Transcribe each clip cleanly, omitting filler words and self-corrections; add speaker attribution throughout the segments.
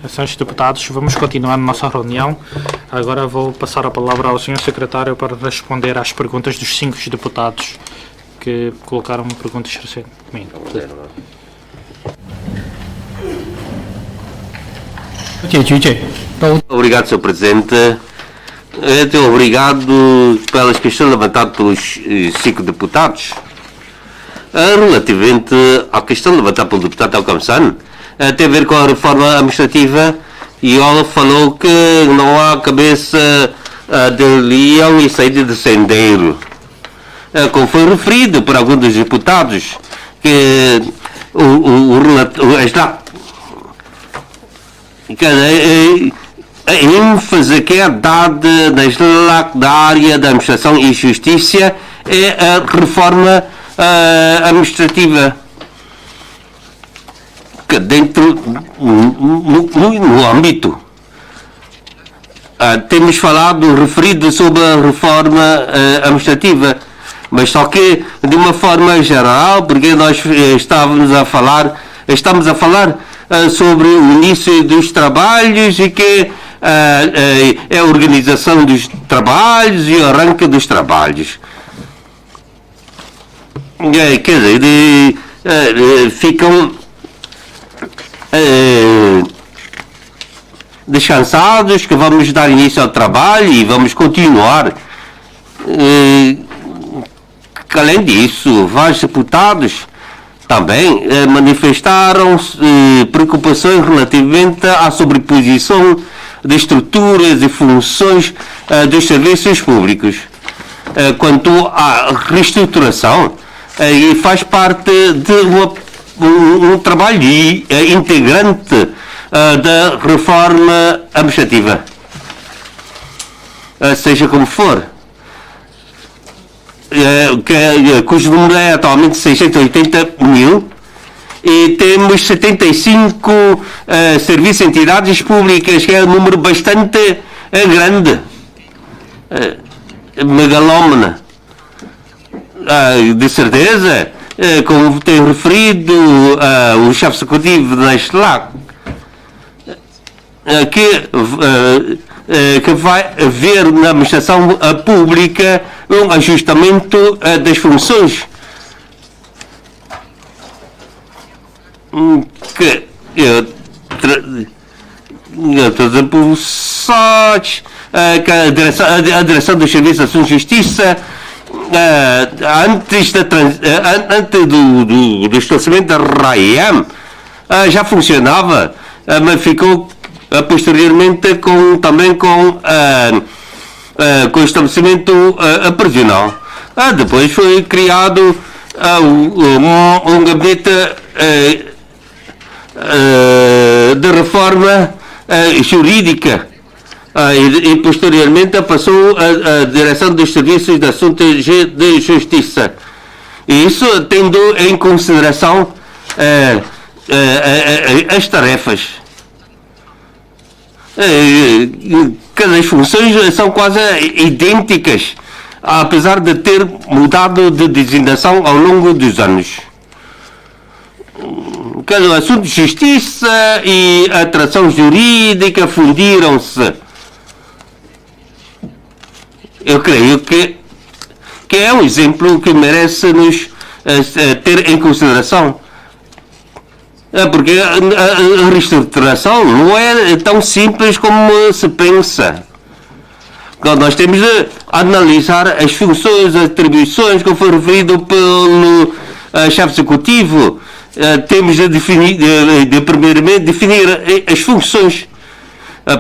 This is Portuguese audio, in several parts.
Speaker 1: Senhores deputados, vamos continuar a nossa reunião. Agora vou passar a palavra ao Sr. Secretário para responder às perguntas dos 5 deputados que colocaram perguntas recentemente.
Speaker 2: Obrigado, Sr. Presidente. Obrigado pelas questões levantadas pelos 5 deputados. Relativamente à questão levantada pelo deputado Alcamsan, tem a ver com a reforma administrativa, e ela falou que não há cabeça de leão e saída de sendeiro. Como foi referido por alguns dos deputados, que a ênfase que é dada na área da administração e justiça é a reforma administrativa, que dentro no âmbito temos falado, referido sobre a reforma administrativa, mas só que de uma forma geral, porque nós estamos a falar sobre o início dos trabalhos e que é a organização dos trabalhos e o arranque dos trabalhos. Quer dizer, ficam descansados que vamos dar início ao trabalho e vamos continuar. Além disso, vários deputados também manifestaram preocupações relativamente à sobreposição de estruturas e funções dos serviços públicos. Quanto à reestruturação, e faz parte de um trabalho integrante da reforma administrativa. Seja como for, cujo número é atualmente 680 mil, e temos 75 serviços e entidades públicas, que é um número bastante grande, megalómana. De certeza, como tem referido o chefe executivo da SLAC, que vai haver na administração pública um ajustamento das funções que a direção dos serviços de ação e justiça, antes do estabelecimento da RAEM, já funcionava, mas ficou posteriormente também com o estabelecimento prisional. Depois foi criado um gabinete de reforma jurídica, e posteriormente passou a direção dos serviços de assuntos de justiça. E isso tendo em consideração as tarefas. As funções são quase idênticas, apesar de ter mudado de designação ao longo dos anos. O assunto de justiça e a atração jurídica fundiram-se. Eu creio que é um exemplo que merece nos ter em consideração. Porque a reestruturação não é tão simples como se pensa. Nós temos de analisar as funções, as atribuições, como foi referido pelo chefe executivo. Temos de primeiramente definir as funções.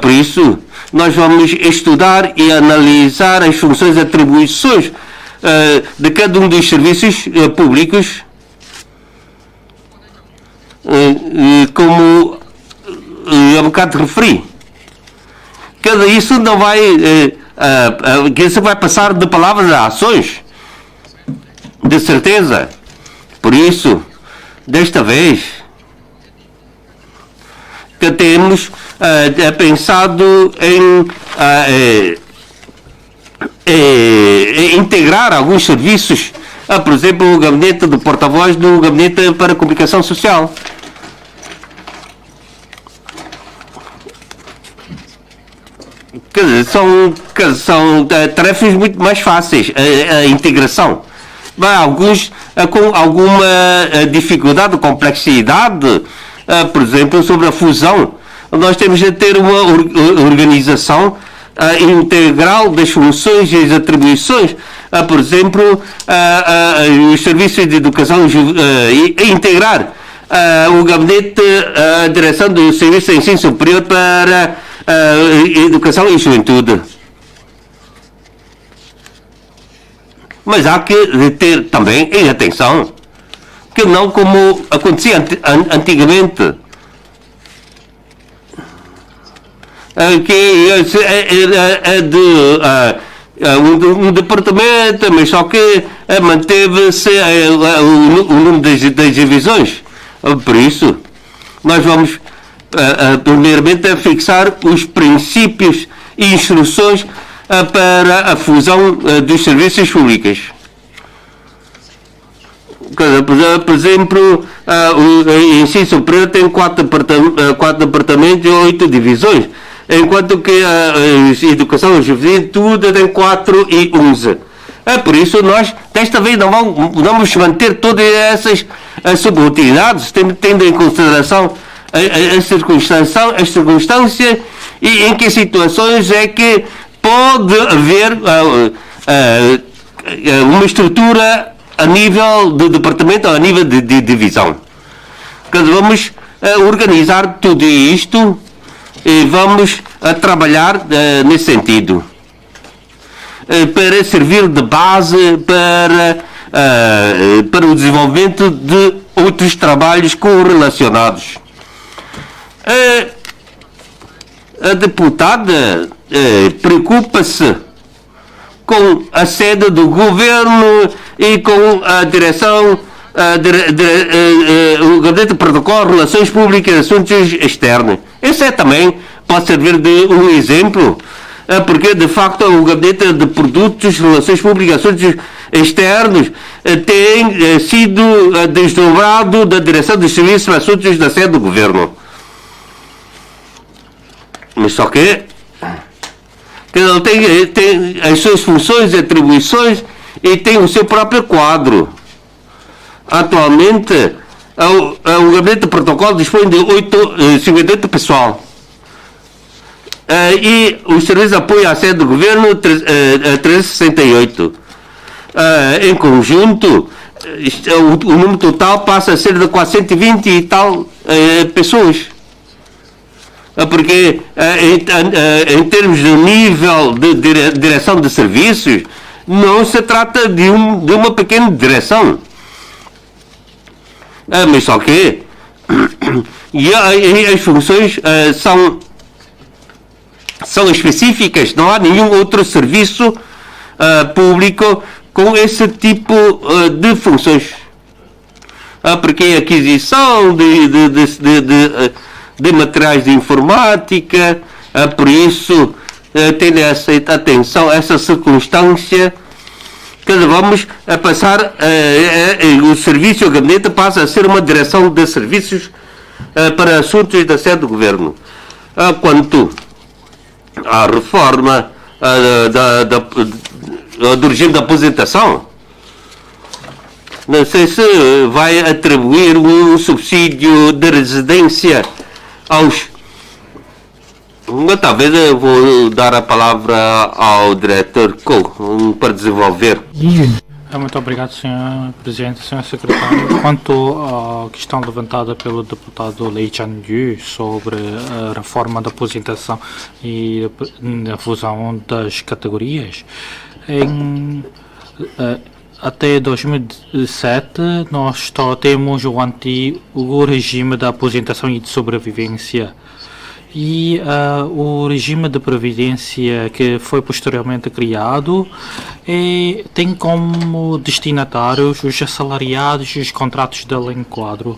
Speaker 2: Por isso, nós vamos estudar e analisar as funções e atribuições de cada um dos serviços públicos, como eu há bocado referi. Isso não vai, que isso vai passar de palavras a ações, de certeza. Por isso, desta vez, que temos pensado em integrar alguns serviços, por exemplo, o gabinete do porta-voz do gabinete para a comunicação social. Quer dizer, são tarefas muito mais fáceis, a integração. Mas alguns com alguma dificuldade, complexidade, por exemplo, sobre a fusão. Nós temos de ter uma organização integral das funções e das atribuições. Por exemplo, os serviços de educação integrar o gabinete, a direção do Serviço de Ensino Superior para Educação e Juventude. Mas há que ter também em atenção que não como acontecia antigamente, que é de um departamento, mas só que manteve-se o número das divisões. Por isso, nós vamos primeiramente fixar os princípios e instruções para a fusão dos serviços públicos. Por exemplo, o ensino superior tem 4 departamentos e 8 divisões, enquanto que a educação e juventude tem 4 e 11. Por isso, nós, desta vez, não vamos manter todas essas subordinadas, tendo em consideração as circunstâncias e em que situações é que pode haver uma estrutura a nível de departamento ou a nível de divisão. Vamos organizar tudo isto e vamos trabalhar nesse sentido, para servir de base para o desenvolvimento de outros trabalhos correlacionados. A deputada preocupa-se com a sede do governo e com a direção, o gabinete de protocolo, relações públicas e assuntos externos. Esse também pode servir de um exemplo, porque de facto o gabinete de produtos, relações públicas e assuntos externos tem sido desdobrado da direção dos serviços e assuntos da sede do governo. Mas só que ele tem as suas funções e atribuições e tem o seu próprio quadro. Atualmente, o gabinete de protocolo dispõe de 58 pessoal. E o serviço de apoio à sede do governo, 368. Em conjunto, o número total passa a ser de 420 e tal pessoas. Porque em termos de nível de direção de serviços, não se trata de uma pequena direção. Mas só que e as funções são específicas, não há nenhum outro serviço público com esse tipo de funções. Porque a aquisição de materiais de informática, por isso tendo essa atenção, essa circunstância, que vamos passar, o serviço, o gabinete passa a ser uma direção de serviços para assuntos da sede do governo. Quanto à reforma do regime de aposentação, não sei se vai atribuir um subsídio de residência aos... Talvez eu vou dar a palavra ao diretor Cole para desenvolver.
Speaker 1: Muito obrigado, Sr. Presidente, Sr. Secretário. Quanto à questão levantada pelo deputado Lei Chan-yu sobre a reforma da aposentação e a fusão das categorias, até 2007 nós só temos o antigo regime da aposentação e de sobrevivência. E o regime de previdência que foi posteriormente criado tem como destinatários os assalariados e os contratos de enquadro.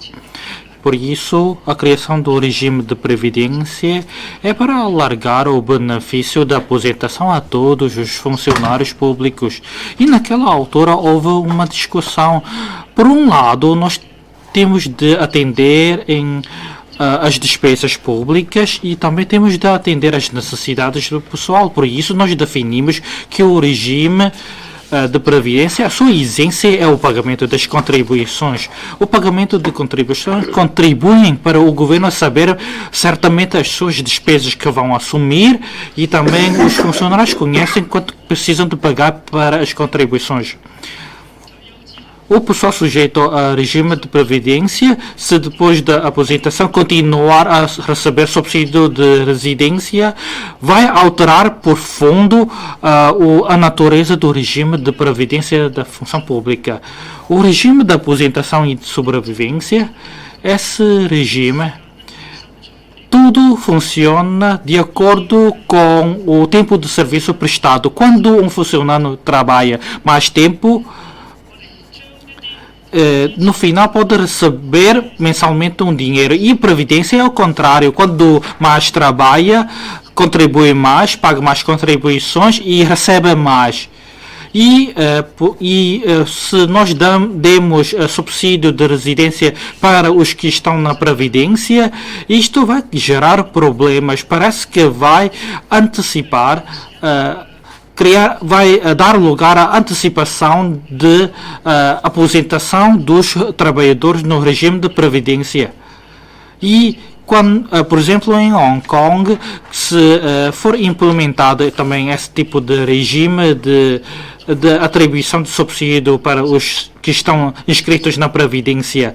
Speaker 1: Por isso, a criação do regime de previdência é para alargar o benefício da aposentação a todos os funcionários públicos. E naquela altura houve uma discussão. Por um lado, nós temos de atender as despesas públicas e também temos de atender às necessidades do pessoal. Por isso, nós definimos que o regime de previdência, a sua essência é o pagamento das contribuições. O pagamento de contribuições contribuem para o governo saber certamente as suas despesas que vão assumir e também os funcionários conhecem quanto precisam de pagar para as contribuições. O pessoal sujeito a regime de previdência, se depois da aposentação continuar a receber subsídio de residência, vai alterar por fundo a natureza do regime de previdência da função pública. O regime de aposentação e de sobrevivência, esse regime, tudo funciona de acordo com o tempo de serviço prestado. Quando um funcionário trabalha mais tempo, no final pode receber mensalmente um dinheiro. E previdência é o contrário. Quando mais trabalha, contribui mais, paga mais contribuições e recebe mais. Se nós demos subsídio de residência para os que estão na previdência, isto vai gerar problemas. Parece que vai antecipar vai dar lugar à antecipação de aposentação dos trabalhadores no regime de previdência. E, por exemplo, em Hong Kong, se for implementado também esse tipo de regime de atribuição de subsídio para os que estão inscritos na previdência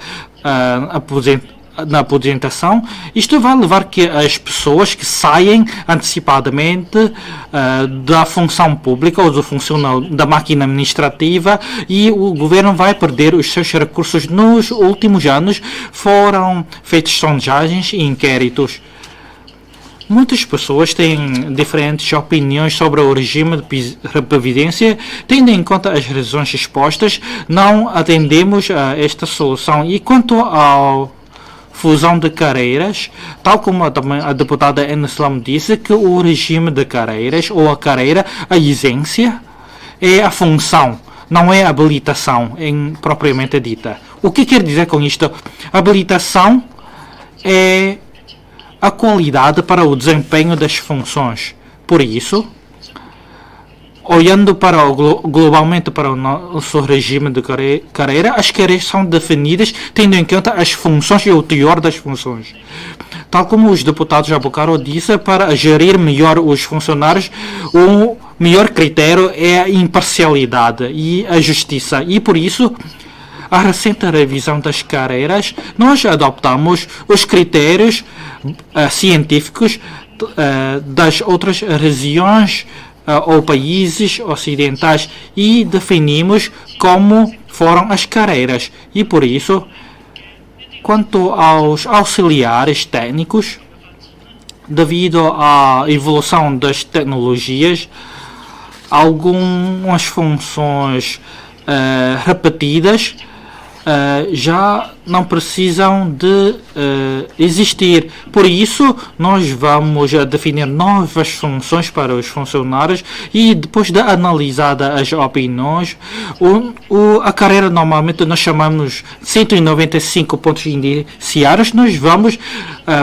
Speaker 1: na aposentação, isto vai levar que as pessoas que saem antecipadamente da função pública ou da máquina administrativa e o governo vai perder os seus recursos. Nos últimos anos foram feitas sondagens e inquéritos. Muitas pessoas têm diferentes opiniões sobre o regime de previdência. Tendo em conta as razões expostas, não atendemos a esta solução. E quanto ao fusão de carreiras, tal como a deputada Eneslam disse, que o regime de carreiras ou a carreira, a essência, é a função, não é a habilitação propriamente dita. O que quer dizer com isto? A habilitação é a qualidade para o desempenho das funções. Por isso, olhando globalmente para o nosso regime de carreira, as carreiras são definidas tendo em conta as funções e o teor das funções. Tal como os deputados Abukaro disse, para gerir melhor os funcionários, o melhor critério é a imparcialidade e a justiça. E por isso, a recente revisão das carreiras, nós adoptamos os critérios científicos das outras regiões ou países ocidentais e definimos como foram as carreiras. E por isso, quanto aos auxiliares técnicos, devido à evolução das tecnologias, algumas funções repetidas já não precisam de existir. Por isso, nós vamos definir novas funções para os funcionários e depois de analisada as opiniões, a carreira normalmente nós chamamos 195 pontos indiciários, nós vamos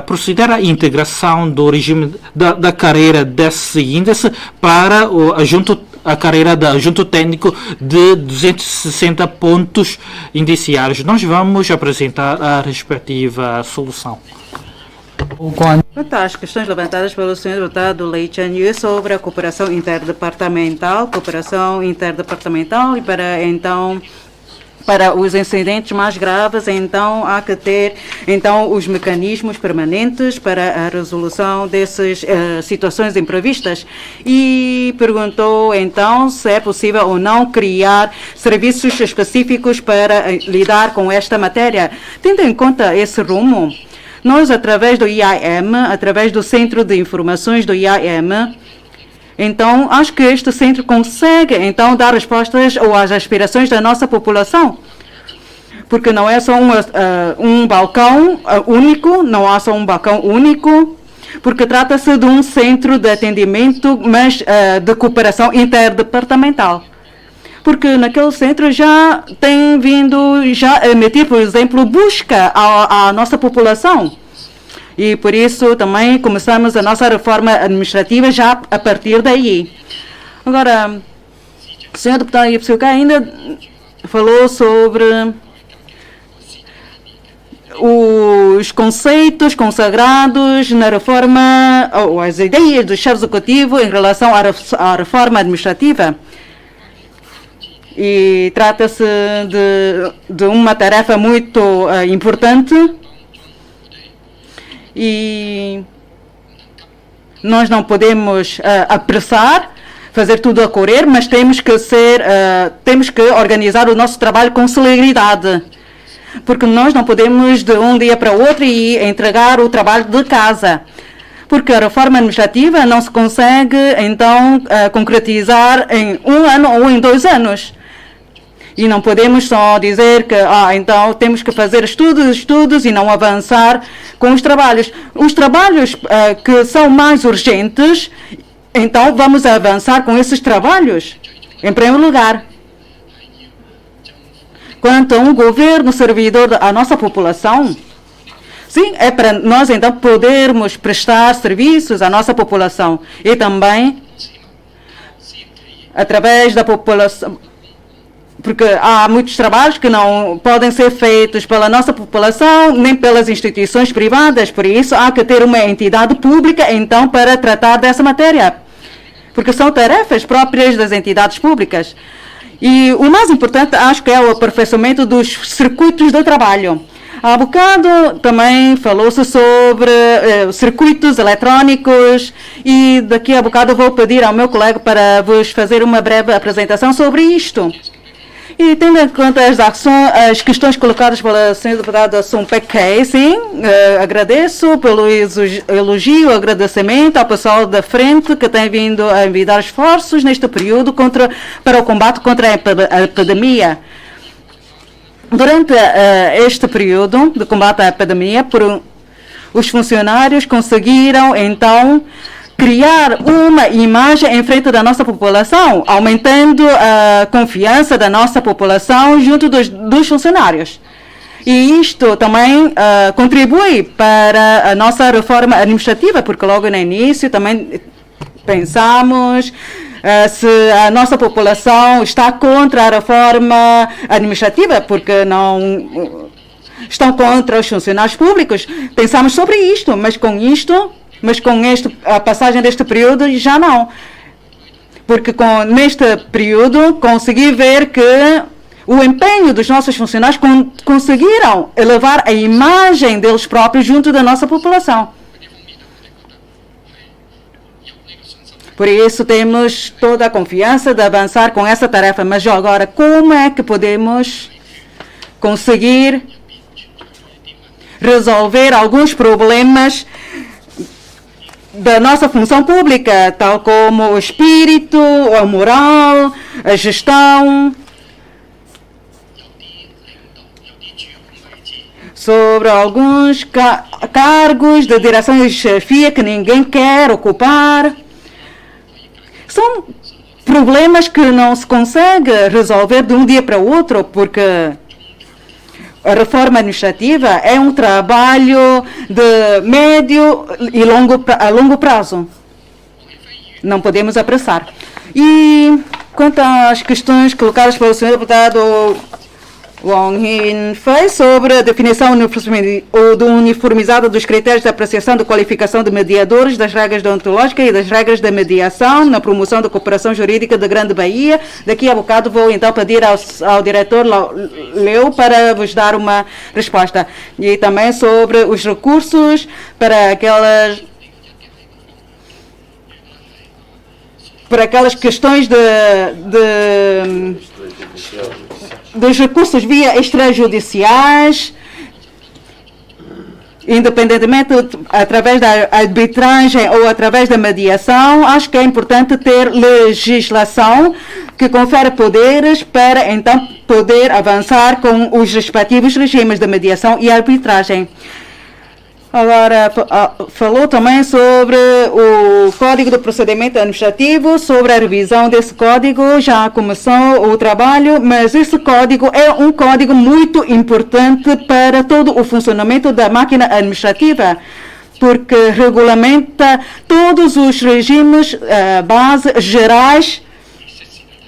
Speaker 1: proceder à integração do regime da carreira desse índice para a carreira de adjunto técnico de 260 pontos indiciários. Nós vamos apresentar a respectiva solução.
Speaker 3: Quanto às questões levantadas pelo Sr. Deputado Lei Chan-Yu sobre a cooperação interdepartamental e para os incidentes mais graves, então há que ter os mecanismos permanentes para a resolução dessas situações imprevistas. E perguntou então se é possível ou não criar serviços específicos para lidar com esta matéria. Tendo em conta esse rumo, nós, através do IIM, através do Centro de Informações do IIM, então, acho que este centro consegue, então, dar respostas às aspirações da nossa população. Porque não é só um balcão único, não há só um balcão único, porque trata-se de um centro de atendimento, mas de cooperação interdepartamental. Porque naquele centro já tem vindo a emitir, por exemplo, busca à nossa população. E por isso também começamos a nossa reforma administrativa já a partir daí. Agora, o senhor deputado Ipsuka ainda falou sobre os conceitos consagrados na reforma, ou as ideias do chefe executivo em relação à reforma administrativa. E trata-se de uma tarefa muito importante e nós não podemos apressar, fazer tudo a correr, mas temos que organizar o nosso trabalho com celeridade, porque nós não podemos de um dia para o outro e entregar o trabalho de casa, porque a reforma administrativa não se consegue então concretizar em 1 ano ou em 2 anos. E não podemos só dizer que então temos que fazer estudos e não avançar com os trabalhos. Os trabalhos que são mais urgentes, então vamos avançar com esses trabalhos, em primeiro lugar. Quanto a um governo servidor à nossa população, sim, é para nós então podermos prestar serviços à nossa população e também através da população, porque há muitos trabalhos que não podem ser feitos pela nossa população nem pelas instituições privadas, por isso há que ter uma entidade pública então para tratar dessa matéria, porque são tarefas próprias das entidades públicas. E o mais importante acho que é o aperfeiçoamento dos circuitos de trabalho. Há bocado também falou-se sobre circuitos eletrónicos e daqui a bocado vou pedir ao meu colega para vos fazer uma breve apresentação sobre isto. E tendo em conta as questões colocadas pela senhora deputada Sumpekei, sim, agradeço pelo elogio, agradecimento ao pessoal da frente que tem vindo a enviar esforços neste período para o combate contra a epidemia. Durante este período de combate à epidemia, os funcionários conseguiram, então, criar uma imagem em frente da nossa população, aumentando a confiança da nossa população junto dos funcionários. E isto também contribui para a nossa reforma administrativa, porque logo no início também pensamos se a nossa população está contra a reforma administrativa, porque não estão contra os funcionários públicos. Pensamos sobre isto, mas com a passagem deste período já não. Porque neste período consegui ver que o empenho dos nossos funcionários conseguiram elevar a imagem deles próprios junto da nossa população. Por isso temos toda a confiança de avançar com essa tarefa. Mas agora, como é que podemos conseguir resolver alguns problemas da nossa função pública, tal como o espírito, a moral, a gestão, sobre alguns cargos de direção e chefia que ninguém quer ocupar. São problemas que não se consegue resolver de um dia para o outro, porque a reforma administrativa é um trabalho de médio e longo prazo. Não podemos apressar. E quanto às questões colocadas pelo senhor deputado Wong Hin Fei sobre a definição uniformizada dos critérios de apreciação de qualificação de mediadores, das regras deontológicas e das regras da mediação na promoção da cooperação jurídica da Grande Bahia. Daqui a bocado vou então pedir ao diretor Leu para vos dar uma resposta. E também sobre os recursos para aquelas questões dos recursos via extrajudiciais, independentemente através da arbitragem ou através da mediação. Acho que é importante ter legislação que confere poderes para então poder avançar com os respectivos regimes de mediação e arbitragem. Agora, falou também sobre o Código de Procedimento Administrativo, sobre a revisão desse código. Já começou o trabalho, mas esse código é um código muito importante para todo o funcionamento da máquina administrativa, porque regulamenta todos os regimes base gerais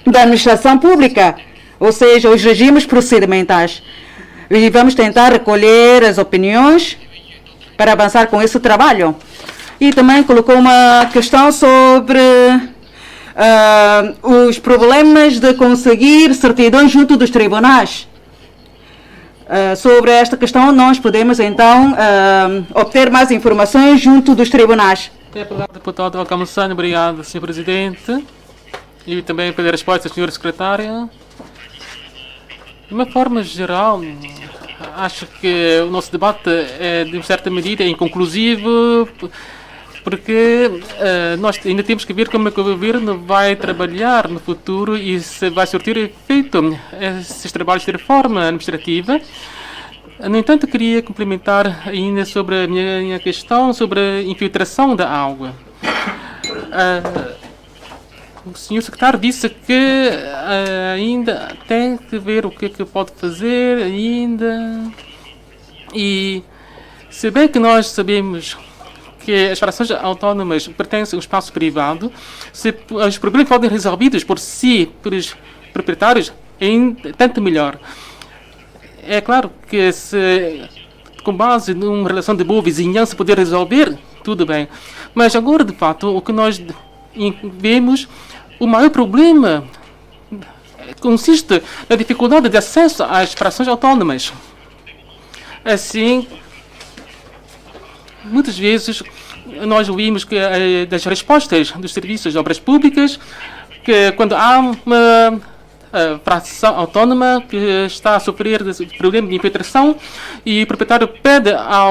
Speaker 3: da administração pública, ou seja, os regimes procedimentais. E vamos tentar recolher as opiniões para avançar com esse trabalho. E também colocou uma questão sobre os problemas de conseguir certidões junto dos tribunais. Sobre esta questão, nós podemos então obter mais informações junto dos tribunais.
Speaker 4: Deputado Alcamussani, obrigado, Sr. Presidente, e também pela resposta, Sr. Secretário. De uma forma geral, acho que o nosso debate é, de certa medida, inconclusivo, porque nós ainda temos que ver como é que o governo vai trabalhar no futuro e se vai surtir efeito esses trabalhos de reforma administrativa. No entanto, queria complementar ainda sobre a minha questão sobre a infiltração da água. O senhor secretário disse que ainda tem que ver o que é que pode fazer ainda. E se bem que nós sabemos que as frações autónomas pertencem ao espaço privado, se os problemas podem ser resolvidos por si, pelos proprietários, ainda tanto melhor. É claro que se com base numa relação de boa vizinhança poder resolver, tudo bem. Mas agora, de fato, o que nós vemos, o maior problema consiste na dificuldade de acesso às frações autónomas. Assim, muitas vezes nós ouvimos que das respostas dos serviços de obras públicas que quando há uma fração autónoma que está a sofrer de problema de infiltração e o proprietário pede à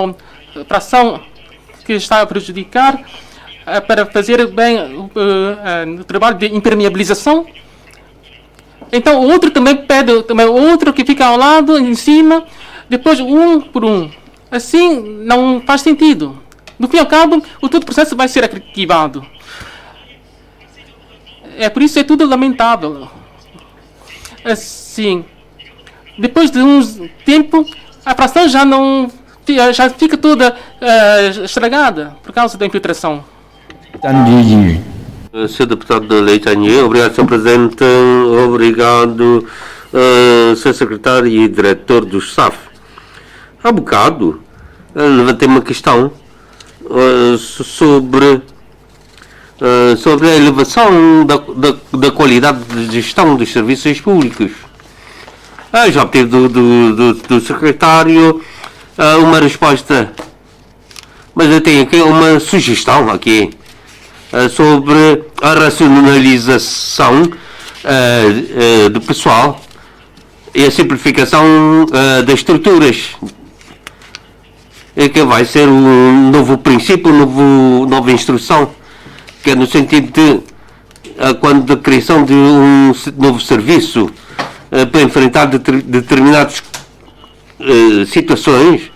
Speaker 4: fração que está a prejudicar para fazer bem o trabalho de impermeabilização. Então o outro também pede, também outro que fica ao lado, em cima, depois um por um. Assim não faz sentido. No fim e ao cabo, todo o processo vai ser arquivado. Por isso é tudo lamentável. Assim, depois de um tempo, a fração já fica toda estragada por causa da infiltração.
Speaker 2: Sr. Deputado Leitanier, obrigado, Sr. Presidente, obrigado, Sr. Secretário e Diretor do SAF. Há bocado, levantei uma questão sobre a elevação da qualidade de gestão dos serviços públicos. Já obtive do Secretário uma resposta, mas eu tenho aqui uma sugestão aqui sobre a racionalização do pessoal e a simplificação das estruturas, que vai ser um novo princípio, nova instrução, que é no sentido de quando a criação de um novo serviço para enfrentar determinadas situações,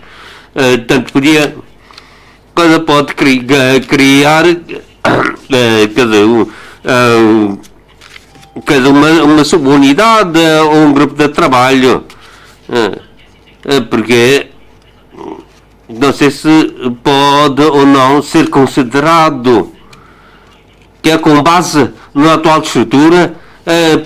Speaker 2: tanto podia, quando pode criar uma subunidade ou um grupo de trabalho, porque não sei se pode ou não ser considerado que é com base na atual estrutura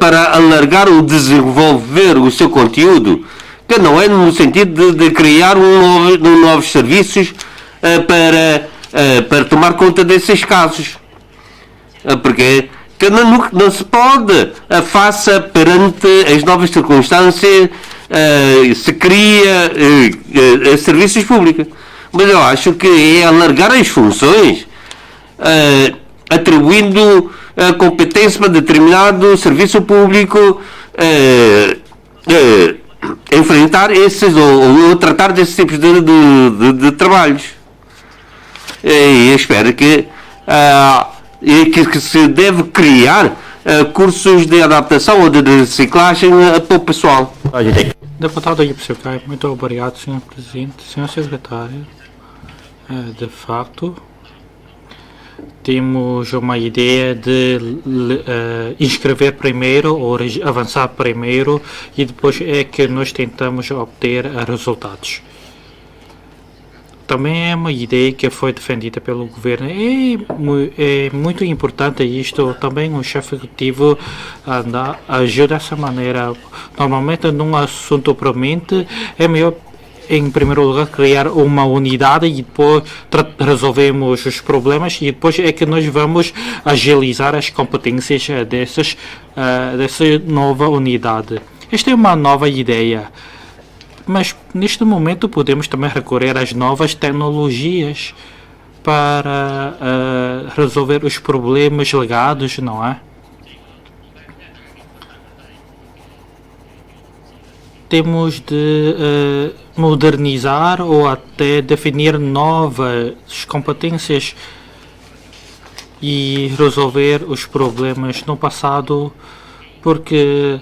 Speaker 2: para alargar ou desenvolver o seu conteúdo, que não é no sentido de criar novos serviços para tomar conta desses casos, porque que não se pode, faça perante as novas circunstâncias, se cria serviços públicos. Mas eu acho que é alargar as funções, atribuindo competência para determinado serviço público, enfrentar esses ou tratar desses tipos de trabalhos. E espero que se deve criar cursos de adaptação ou de reciclagem para o pessoal.
Speaker 1: Deputado Ipsecai, muito obrigado, Sr. Presidente. Sr. Secretário, de fato, temos uma ideia de inscrever primeiro ou avançar primeiro e depois é que nós tentamos obter resultados. também é uma ideia que foi defendida pelo governo. É muito importante isto. Também o chefe executivo agiu dessa maneira. Normalmente, num assunto premente, é melhor, em primeiro lugar, criar uma unidade e depois resolvemos os problemas e depois é que nós vamos agilizar as competências dessa nova unidade. Esta é uma nova ideia, mas neste momento podemos também recorrer às novas tecnologias para resolver os problemas legados, não é? Temos de modernizar ou até definir novas competências e resolver os problemas no passado, porque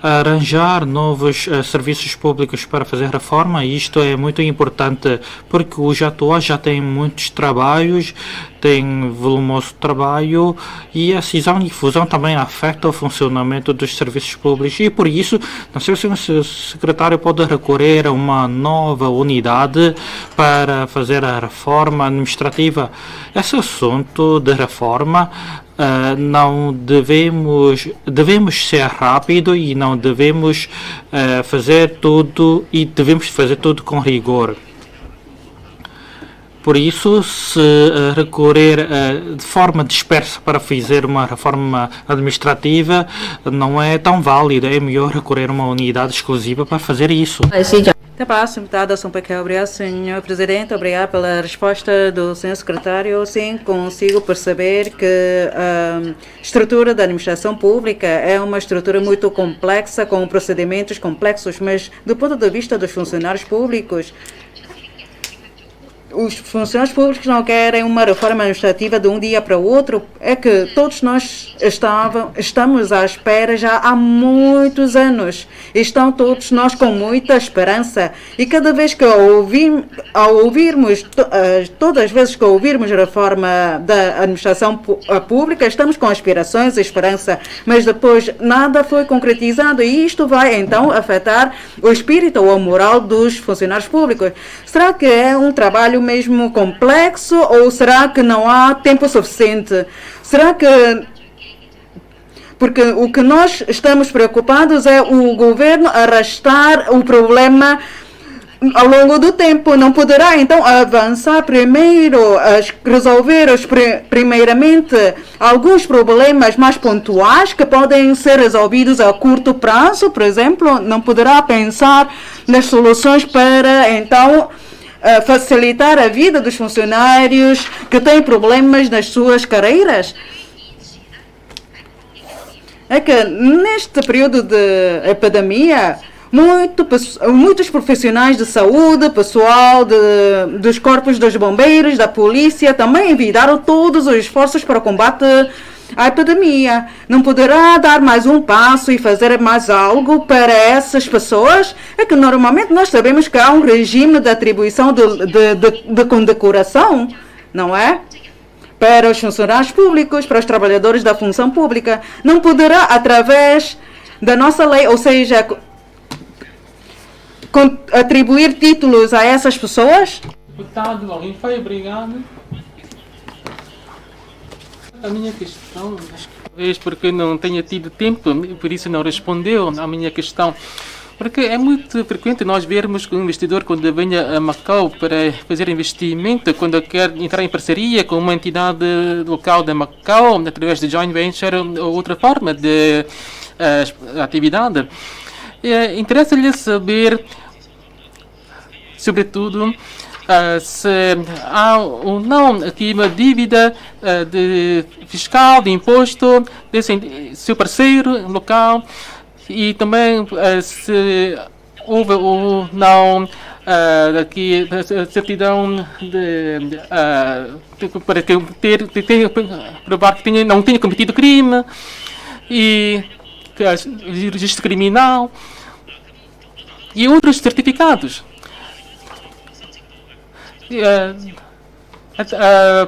Speaker 1: arranjar novos serviços públicos para fazer reforma, isto é muito importante, porque os atuais já têm muitos trabalhos, têm volumoso trabalho e a cisão e fusão também afeta o funcionamento dos serviços públicos e por isso, não sei se o secretário pode recorrer a uma nova unidade para fazer a reforma administrativa. Esse assunto de reforma não devemos ser rápido e não devemos fazer tudo com rigor. Por isso, se recorrer de forma dispersa para fazer uma reforma administrativa não é tão válido. É melhor recorrer a uma unidade exclusiva para fazer isso.
Speaker 3: Até a próxima, obrigado, Sr. Presidente. Obrigado pela resposta do Sr. Secretário. Sim, consigo perceber que a estrutura da administração pública é uma estrutura muito complexa, com procedimentos complexos, mas do ponto de vista dos funcionários públicos, os funcionários públicos não querem uma reforma administrativa de um dia para o outro. É que todos nós estamos à espera já há muitos anos. Estão todos nós com muita esperança. E cada vez que todas as vezes que ouvirmos a reforma da administração pública, estamos com aspirações e esperança, mas depois nada foi concretizado e isto vai então afetar o espírito ou a moral dos funcionários públicos. Será que é um trabalho mesmo complexo ou será que não há tempo suficiente? Será que... Porque o que nós estamos preocupados é o governo arrastar o problema ao longo do tempo. Não poderá então avançar primeiro, resolver primeiramente alguns problemas mais pontuais que podem ser resolvidos a curto prazo, por exemplo. Não poderá pensar nas soluções para então facilitar a vida dos funcionários que têm problemas nas suas carreiras. É que neste período de epidemia, muitos profissionais de saúde, pessoal dos corpos dos bombeiros, da polícia, também enviaram todos os esforços para o combate à epidemia. Não poderá dar mais um passo e fazer mais algo para essas pessoas? É que normalmente nós sabemos que há um regime de atribuição de condecoração, não é? Para os funcionários públicos, para os trabalhadores da função pública. Não poderá, através da nossa lei, ou seja, atribuir títulos a essas pessoas?
Speaker 4: Deputado, alguém foi obrigado? A minha questão, talvez porque não tenha tido tempo, por isso não respondeu à minha questão. Porque é muito frequente nós vermos que um investidor, quando vem a Macau para fazer investimento, quando quer entrar em parceria com uma entidade local de Macau, através de joint venture ou outra forma de atividade, interessa-lhe saber, sobretudo, se há ou não aqui uma dívida fiscal, de imposto, desse seu parceiro local, e também se houve ou não aqui certidão para provar que não tenha cometido crime e registro criminal e outros certificados.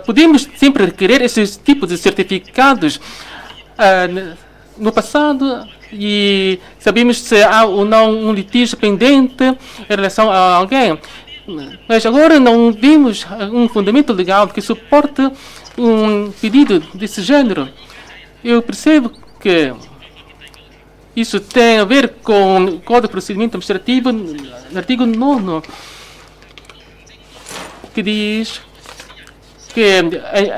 Speaker 4: Podemos sempre requerer esses tipos de certificados no passado e sabemos se há ou não um litígio pendente em relação a alguém. Mas agora não vemos um fundamento legal que suporte um pedido desse gênero. Eu percebo que isso tem a ver com o Código de Procedimento Administrativo, no artigo 9, que diz que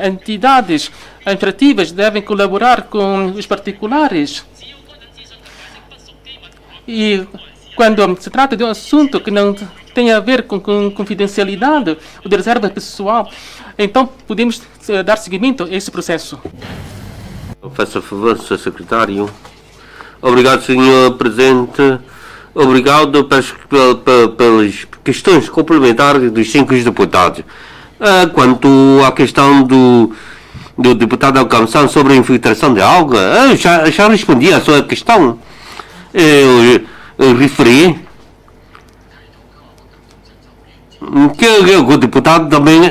Speaker 4: entidades administrativas devem colaborar com os particulares. E quando se trata de um assunto que não tem a ver com confidencialidade ou de reserva pessoal, então podemos dar seguimento a esse processo.
Speaker 2: Faça favor, Sr. Secretário. Obrigado, Sr. Presidente. Obrigado pelas questões complementares dos 5 deputados. Quanto à questão do deputado Alcântara sobre a infiltração de água, já respondi à sua questão. Eu referi que o deputado também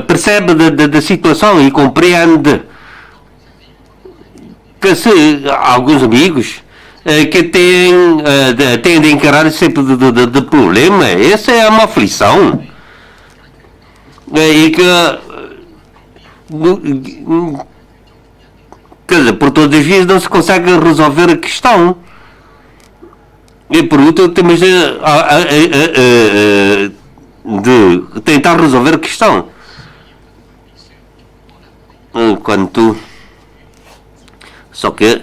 Speaker 2: percebe da situação e compreende que se alguns amigos que têm de encarar esse tipo de problema, essa é uma aflição e que quer dizer, por todas as vezes não se consegue resolver a questão e por isso temos de tentar resolver a questão. Só que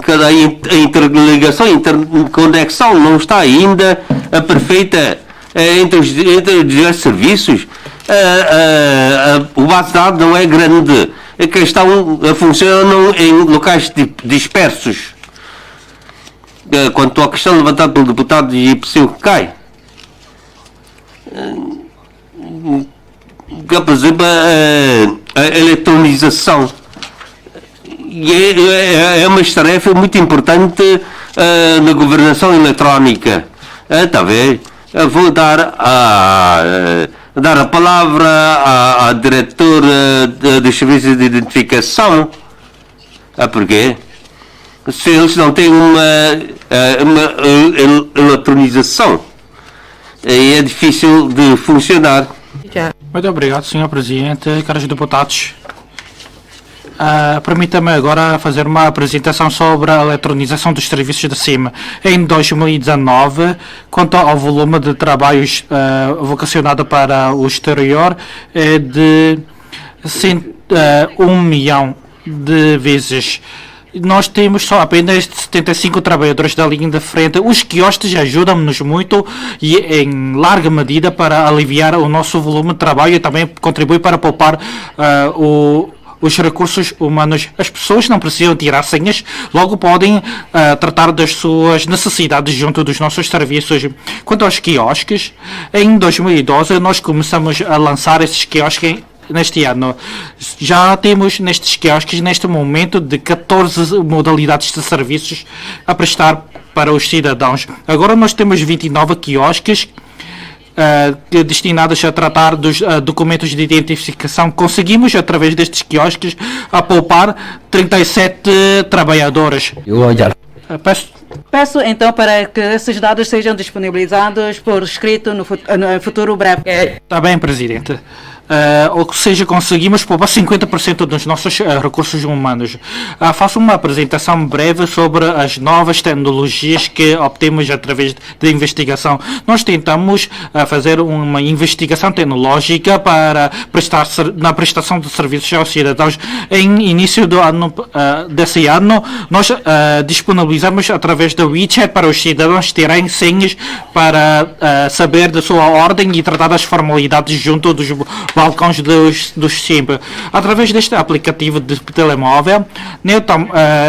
Speaker 2: cada interligação, interconexão não está ainda perfeita entre os diversos serviços. O base de dados não é grande. A questão funcionam em locais dispersos. Quanto à questão levantada pelo deputado Ipsil Cai, por exemplo, a eletronização é uma tarefa muito importante na governação eletrónica. Talvez vou dar a palavra à diretora dos serviços de identificação. Porque se eles não têm uma eletronização, é difícil de funcionar.
Speaker 1: Muito obrigado, Sr. Presidente, caros deputados. Permita-me agora fazer uma apresentação sobre a eletronização dos serviços da CIM. Em 2019, quanto ao volume de trabalhos vocacionado para o exterior, é de 1 milhão de vezes. Nós temos só apenas 75 trabalhadores da linha de frente. Os quiosques ajudam-nos muito e em larga medida para aliviar o nosso volume de trabalho e também contribui para poupar os recursos humanos. As pessoas não precisam tirar senhas, logo podem tratar das suas necessidades junto dos nossos serviços. Quanto aos quiosques, em 2012 nós começamos a lançar esses quiosques neste ano. Já temos nestes quiosques, neste momento, de 14 modalidades de serviços a prestar para os cidadãos. Agora nós temos 29 quiosques destinados a tratar dos documentos de identificação. Conseguimos, através destes quiosques, a poupar 37 trabalhadores.
Speaker 3: Peço então para que esses dados sejam disponibilizados por escrito no futuro breve.
Speaker 1: Está bem, Presidente. Ou seja, conseguimos poupar 50% dos nossos recursos humanos. Faço uma apresentação breve sobre as novas tecnologias que obtemos através da investigação. Nós tentamos fazer uma investigação tecnológica para na prestação de serviços aos cidadãos. Em início do ano, desse ano, nós disponibilizamos através do WeChat para os cidadãos terem senhas para saber da sua ordem e tratar das formalidades junto dos balcões dos SIM. Através deste aplicativo de telemóvel,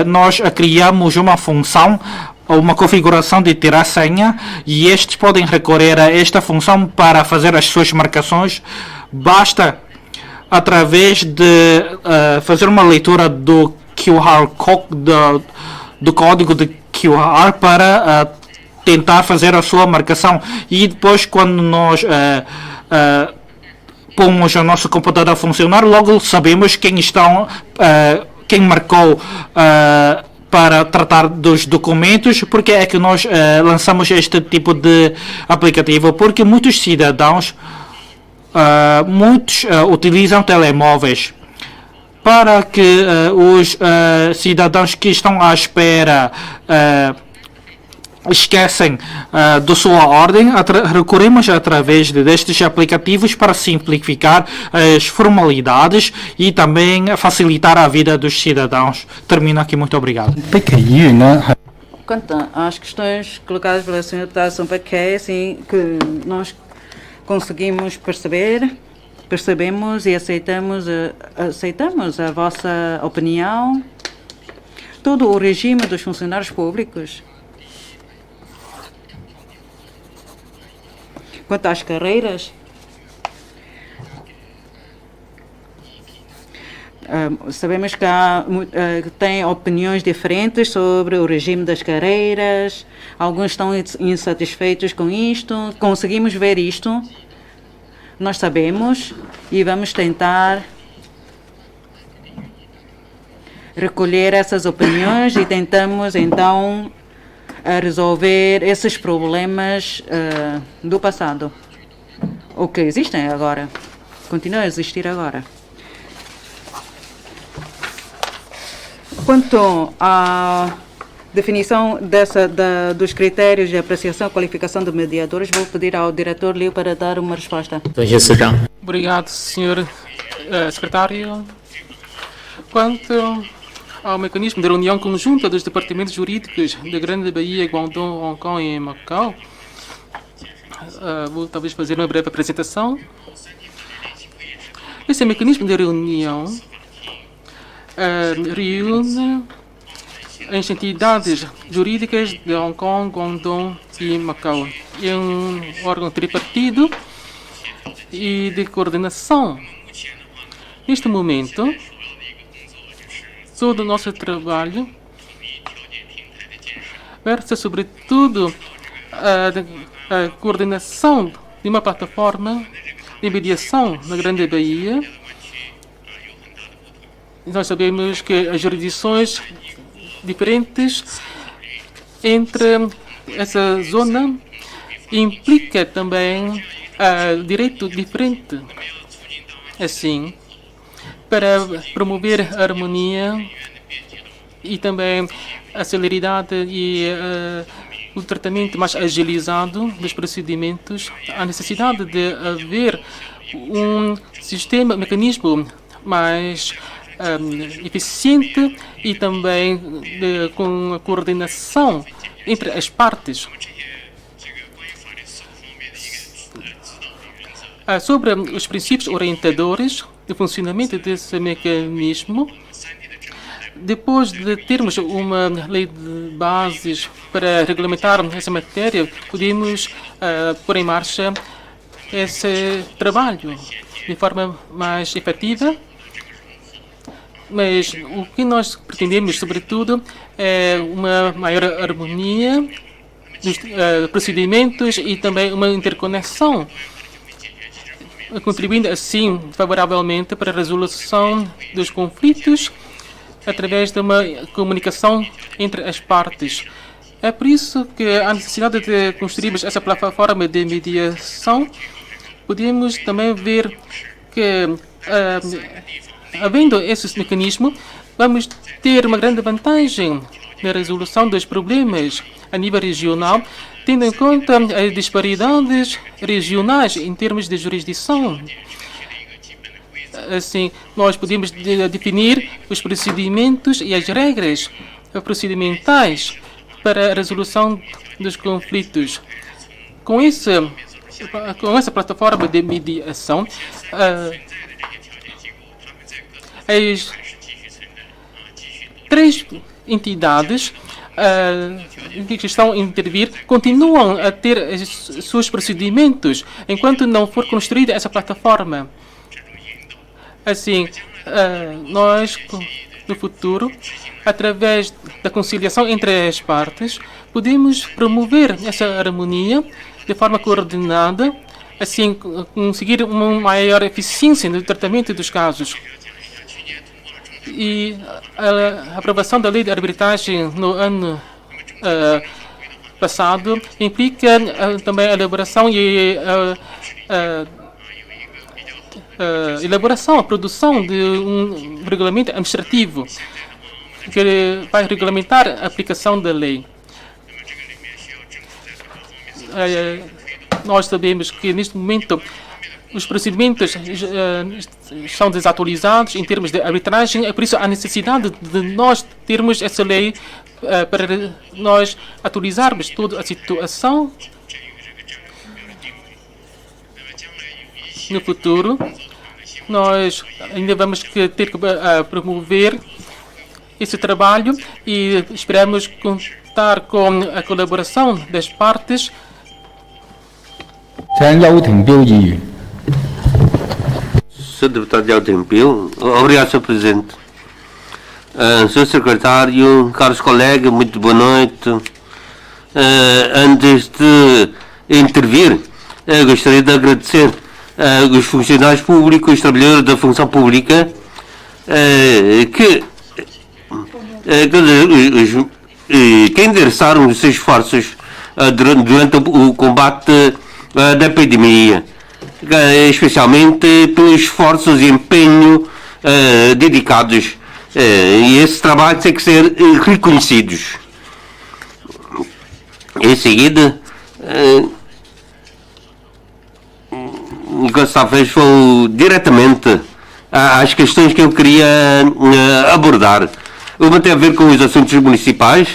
Speaker 1: nós criamos uma função, uma configuração de tirar senha, e estes podem recorrer a esta função para fazer as suas marcações. Basta, através de fazer uma leitura do QR Code, do código de QR para tentar fazer a sua marcação, e depois quando nós pomos o nosso computador a funcionar, logo sabemos quem marcou para tratar dos documentos. Porque é que nós lançamos este tipo de aplicativo? Porque muitos cidadãos utilizam telemóveis. Para que os cidadãos que estão à espera esquecem da sua ordem, recorremos através destes aplicativos para simplificar as formalidades e também facilitar a vida dos cidadãos. Termino aqui, muito obrigado.
Speaker 3: Quanto às questões colocadas pela senhora deputada São Paqué, sim, que nós conseguimos percebemos e aceitamos a vossa opinião. Todo o regime dos funcionários públicos, quanto às carreiras, sabemos que tem opiniões diferentes sobre o regime das carreiras. Alguns estão insatisfeitos com isto. Conseguimos ver isto. Nós sabemos e vamos tentar recolher essas opiniões e tentamos então resolver esses problemas do passado, ou que existem agora, continuam a existir agora. Quanto à definição dos critérios de apreciação e qualificação de mediadores, vou pedir ao diretor Liu para dar uma resposta.
Speaker 4: Obrigado, Sr. Secretário. Quanto ao mecanismo de reunião conjunta dos departamentos jurídicos da Grande Bahia, Guangdong, Hong Kong e Macau, vou talvez fazer uma breve apresentação. Esse mecanismo de reunião reúne as entidades jurídicas de Hong Kong, Guangdong e Macau. É um órgão tripartido e de coordenação. Neste momento, todo o nosso trabalho versa sobretudo a coordenação de uma plataforma de mediação na Grande Bahia. Nós sabemos que as jurisdições diferentes entre essa zona implica também direito diferente. Assim, para promover a harmonia e também a celeridade e o tratamento mais agilizado dos procedimentos, a necessidade de haver um sistema, mecanismo mais eficiente e também com a coordenação entre as partes. Sobre os princípios orientadores de funcionamento desse mecanismo, depois de termos uma lei de bases para regulamentar essa matéria, podemos pôr em marcha esse trabalho de forma mais efetiva. Mas o que nós pretendemos, sobretudo, é uma maior harmonia dos procedimentos e também uma interconexão, contribuindo assim favoravelmente para a resolução dos conflitos através de uma comunicação entre as partes. É por isso que há necessidade de construirmos essa plataforma de mediação. Podemos também ver que, havendo esse mecanismo, vamos ter uma grande vantagem na resolução dos problemas a nível regional, tendo em conta as disparidades regionais em termos de jurisdição. Assim, nós podemos definir os procedimentos e as regras procedimentais para a resolução dos conflitos. Com essa plataforma de mediação, as três entidades que estão a intervir continuam a ter os seus procedimentos enquanto não for construída essa plataforma. Assim, nós, no futuro, através da conciliação entre as partes, podemos promover essa harmonia de forma coordenada, assim, conseguir uma maior eficiência no tratamento dos casos. E a aprovação da lei de arbitragem no ano passado implica também a elaboração e a produção de um regulamento administrativo que vai regulamentar a aplicação da lei. Nós sabemos que neste momento os procedimentos são desatualizados em termos de arbitragem, é por isso a necessidade de nós termos essa lei para nós atualizarmos toda a situação. No futuro, nós ainda vamos ter que promover esse trabalho e esperamos contar com a colaboração das partes.
Speaker 2: Sr. Deputado Yao Tempio, obrigado, Sr. Presidente. Sr. Secretário, caros colegas, muito boa noite. Antes de intervir, gostaria de agradecer os funcionários públicos, os trabalhadores da função pública, que endereçaram os seus esforços durante o combate da epidemia, especialmente pelos esforços e empenho dedicados, e esse trabalho tem que ser reconhecidos. Em seguida, desta vez vou diretamente às questões que eu queria abordar. Uma tem a ver com os assuntos municipais,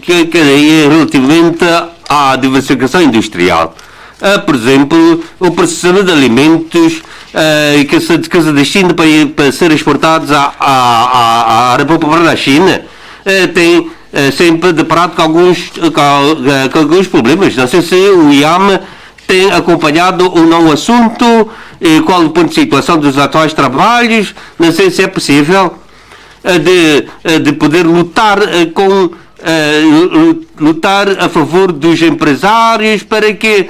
Speaker 2: que é relativamente à diversificação industrial. Por exemplo, o processamento de alimentos que se destina para ser exportados à República Popular da China tem sempre deparado com alguns problemas. Não sei se o IAM tem acompanhado ou não o assunto, qual o ponto de situação dos atuais trabalhos. Não sei se é possível de poder lutar a favor dos empresários para que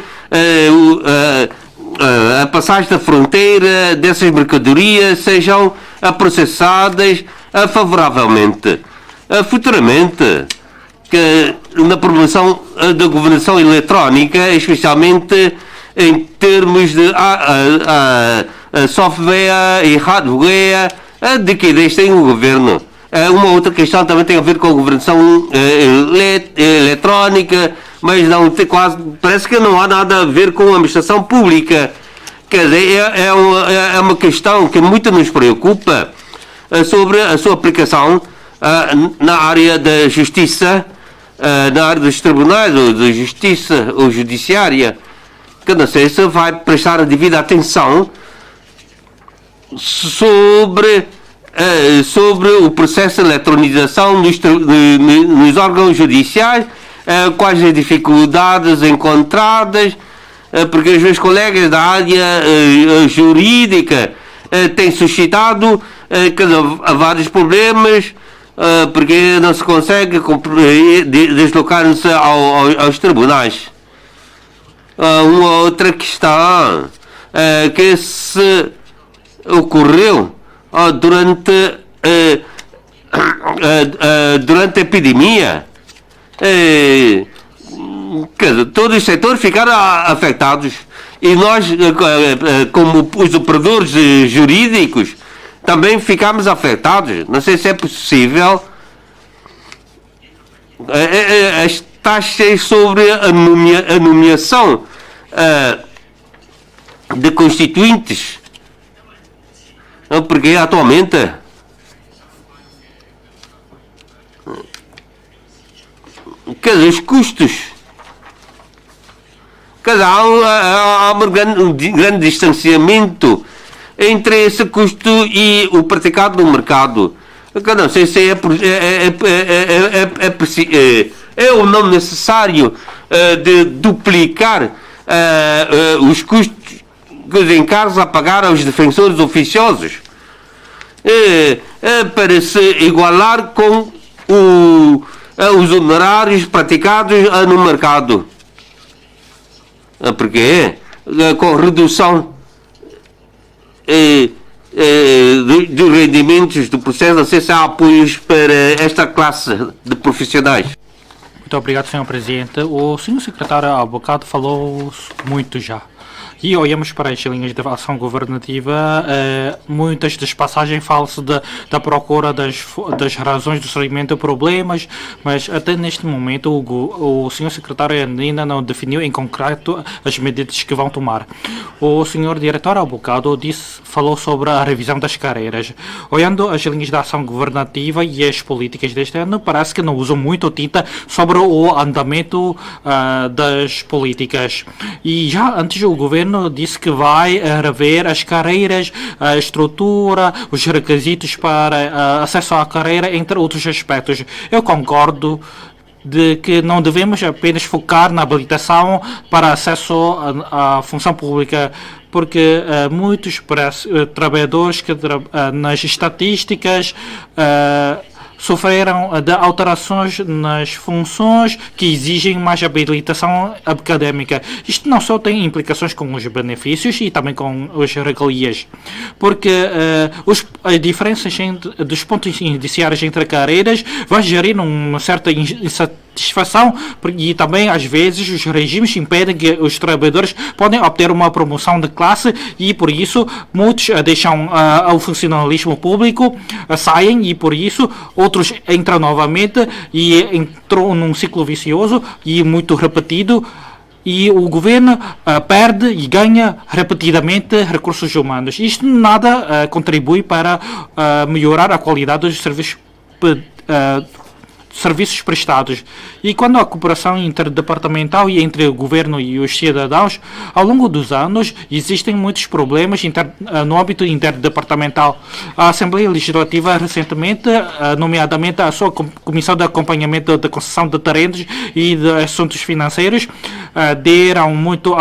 Speaker 2: a passagem da fronteira dessas mercadorias sejam processadas favoravelmente. Futuramente, que na promoção da governação eletrónica, especialmente em termos de software e hardware, de que tem o governo. Uma outra questão também tem a ver com a governação eletrónica, mas não tem parece que não há nada a ver com a administração pública. Quer dizer, é uma questão que muito nos preocupa sobre a sua aplicação na área da justiça, na área dos tribunais, ou da justiça ou judiciária, que não sei se vai prestar a devida atenção sobre o processo de eletronização nos órgãos judiciais, quais as dificuldades encontradas, porque os meus colegas da área jurídica têm suscitado vários problemas, porque não se consegue deslocar-se aos tribunais. Uma outra questão que se ocorreu durante a epidemia, todos os setores ficaram afetados, e nós, como os operadores jurídicos, também ficamos afetados. Não sei se é possível as taxas sobre a nomeação de constituintes, porque atualmente os custos, há um grande distanciamento entre esse custo e o praticado no mercado. Eu não sei se é ou não necessário de duplicar os custos que os encargos a pagar aos defensores oficiosos para se igualar com os honorários praticados no mercado. Porque com redução dos rendimentos do processo de acesso a apoios para esta classe de profissionais.
Speaker 1: Muito obrigado, Sr. Presidente. O Sr. Secretário há bocado falou muito já. E olhamos para as linhas de ação governativa, muitas das passagens falam-se da procura das razões do surgimento de problemas, mas até neste momento o Sr. Secretário ainda não definiu em concreto as medidas que vão tomar. O Sr. Diretor há bocado falou sobre a revisão das carreiras. Olhando as linhas de ação governativa e as políticas deste ano, parece que não usam muito tinta sobre o andamento das políticas. E já antes o governo disse que vai rever as carreiras, a estrutura, os requisitos para acesso à carreira, entre outros aspectos. Eu concordo de que não devemos apenas focar na habilitação para acesso à função pública, porque muitos trabalhadores que nas estatísticas sofreram de alterações nas funções que exigem mais habilitação académica. Isto não só tem implicações com os benefícios e também com as regalias, porque as diferenças dos pontos indiciários entre carreiras vai gerir uma certa insatisfação e também às vezes os regimes impedem que os trabalhadores podem obter uma promoção de classe e por isso muitos deixam o funcionalismo público, saem e por isso outros entram novamente e entrou num ciclo vicioso e muito repetido e o governo perde e ganha repetidamente recursos humanos. Isto nada contribui para melhorar a qualidade dos serviços prestados. E quando a cooperação interdepartamental e entre o governo e os cidadãos, ao longo dos anos, existem muitos problemas no âmbito interdepartamental. A Assembleia Legislativa recentemente, nomeadamente a sua Comissão de Acompanhamento da Concessão de Terrenos e de Assuntos Financeiros, deram muito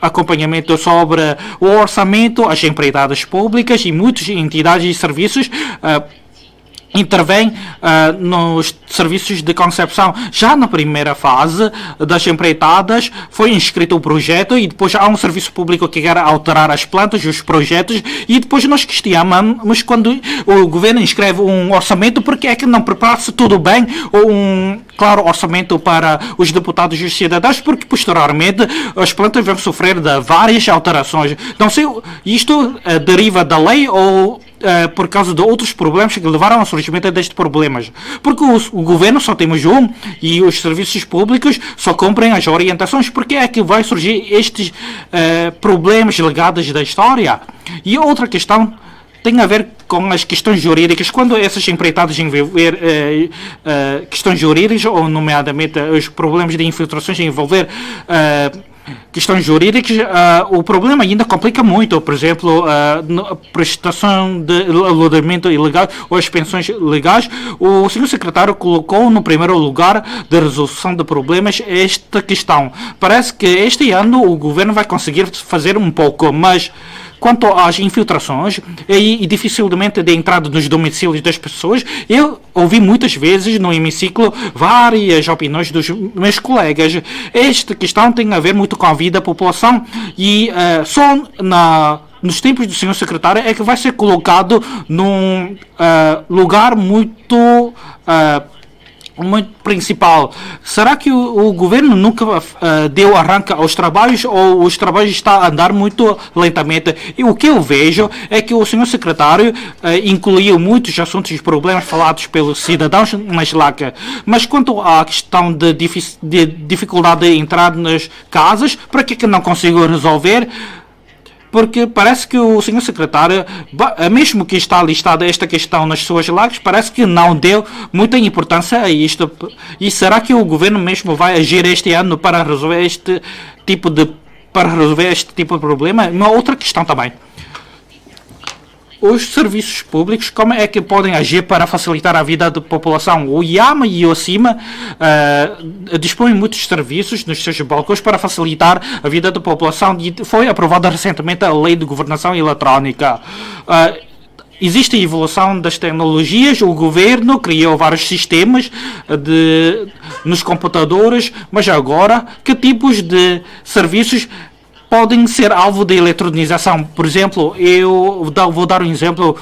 Speaker 1: acompanhamento sobre o orçamento, as empreitadas públicas e muitas entidades e serviços intervém nos serviços de concepção. Já na primeira fase das empreitadas foi inscrito o projeto e depois há um serviço público que quer alterar as plantas, os projetos e depois nós questionamos quando o governo inscreve um orçamento porque é que não prepara-se tudo bem ou um claro orçamento para os deputados e os cidadãos porque posteriormente as plantas vão sofrer de várias alterações. Não sei, isto deriva da lei ou por causa de outros problemas que levaram ao surgimento destes problemas. Porque o governo só temos um e os serviços públicos só cumprem as orientações. Porque é que vai surgir estes problemas legados da história? E outra questão tem a ver com as questões jurídicas. Quando essas empreitadas envolver questões jurídicas, ou nomeadamente os problemas de infiltrações envolver questões jurídicas, o problema ainda complica muito. Por exemplo, a prestação de alojamento ilegal ou as pensões legais. O Sr. Secretário colocou no primeiro lugar de resolução de problemas esta questão. Parece que este ano o governo vai conseguir fazer um pouco, mas quanto às infiltrações e dificilmente de entrada nos domicílios das pessoas, eu ouvi muitas vezes no hemiciclo várias opiniões dos meus colegas. Esta questão tem a ver muito com a vida da população e só nos tempos do Sr. Secretário é que vai ser colocado num lugar muito principal. Será que o governo nunca deu arranque aos trabalhos ou os trabalhos estão a andar muito lentamente? E o que eu vejo é que o Sr. Secretário incluiu muitos assuntos e problemas falados pelos cidadãos nas LAC. Mas quanto à questão de dificuldade de entrar nas casas, para que não consigo resolver? Porque parece que o Sr. Secretário, mesmo que está listada esta questão nas suas lajes, parece que não deu muita importância a isto. E será que o governo mesmo vai agir este ano para resolver este tipo de problema? Uma outra questão também. Os serviços públicos, como é que podem agir para facilitar a vida da população? O IAMA e o CIMA dispõem de muitos serviços nos seus balcões para facilitar a vida da população e foi aprovada recentemente a Lei de Governação Eletrónica. Existe a evolução das tecnologias, o governo criou vários sistemas nos computadores, mas agora, que tipos de serviços podem ser alvo de eletronização. Por exemplo, vou dar um exemplo.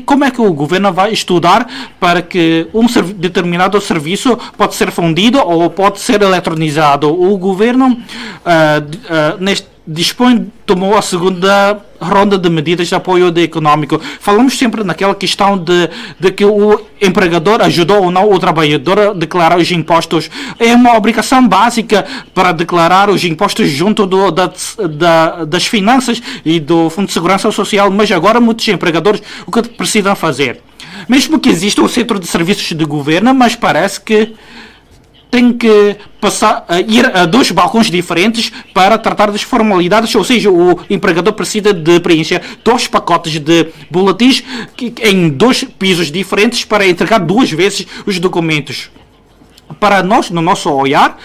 Speaker 1: Como é que o governo vai estudar para que determinado serviço pode ser fundido ou pode ser eletronizado? O governo tomou a segunda ronda de medidas de apoio econômico. Falamos sempre naquela questão de que o empregador ajudou ou não o trabalhador a declarar os impostos. É uma obrigação básica para declarar os impostos junto das finanças e do Fundo de Segurança Social, mas agora muitos empregadores o que precisam fazer? Mesmo que exista o centro de serviços de governo, mas parece que tem que ir a 2 balcões diferentes para tratar das formalidades, ou seja, o empregador precisa de preencher 2 pacotes de boletins em 2 pisos diferentes para entregar 2 vezes os documentos. Para nós, no nosso olhar,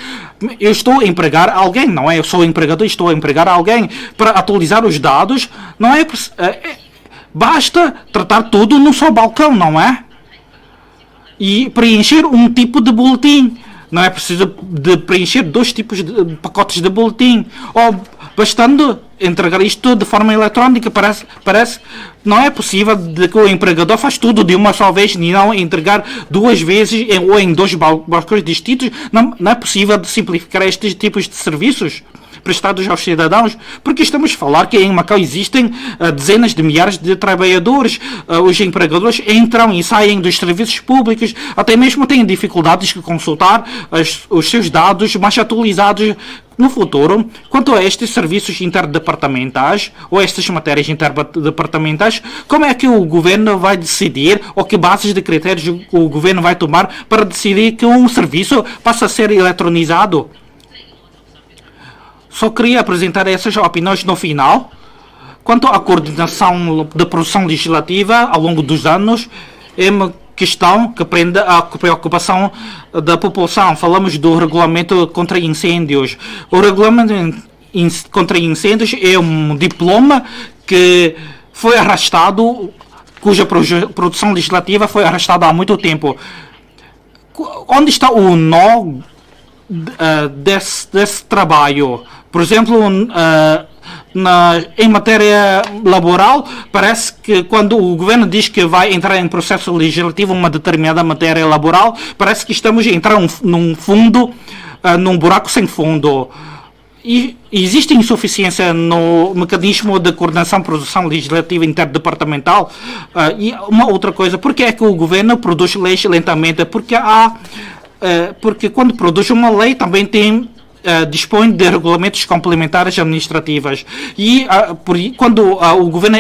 Speaker 1: eu estou a empregar alguém, não é? Eu sou empregador e estou a empregar alguém para atualizar os dados, não é? Basta tratar tudo num só balcão, não é? E preencher um tipo de boletim. Não é preciso de preencher 2 tipos de pacotes de boletim. Ou bastando entregar isto de forma eletrónica. Parece não é possível de que o empregador faz tudo de uma só vez e não entregar 2 vezes ou em 2 balcões distintos. Não é possível de simplificar estes tipos de serviços prestados aos cidadãos, porque estamos a falar que em Macau existem dezenas de milhares de trabalhadores. Os empregadores entram e saem dos serviços públicos, até mesmo têm dificuldades de consultar os seus dados mais atualizados no futuro. Quanto a estes serviços interdepartamentais ou estas matérias interdepartamentais, como é que o governo vai decidir ou que bases de critérios o governo vai tomar para decidir que um serviço passa a ser eletronizado? Só queria apresentar essas opiniões no final. Quanto à coordenação da produção legislativa ao longo dos anos, é uma questão que prende a preocupação da população. Falamos do regulamento contra incêndios. O regulamento contra incêndios é um diploma que foi arrastado, cuja produção legislativa foi arrastada há muito tempo. Onde está o nó desse trabalho? Por exemplo, em matéria laboral, parece que quando o governo diz que vai entrar em processo legislativo uma determinada matéria laboral, parece que estamos a entrar num fundo, num buraco sem fundo. E existe insuficiência no mecanismo de coordenação de produção legislativa interdepartamental. E uma outra coisa, por que é que o governo produz leis lentamente? Porque quando produz uma lei também dispõe de regulamentos complementares administrativos e quando o governo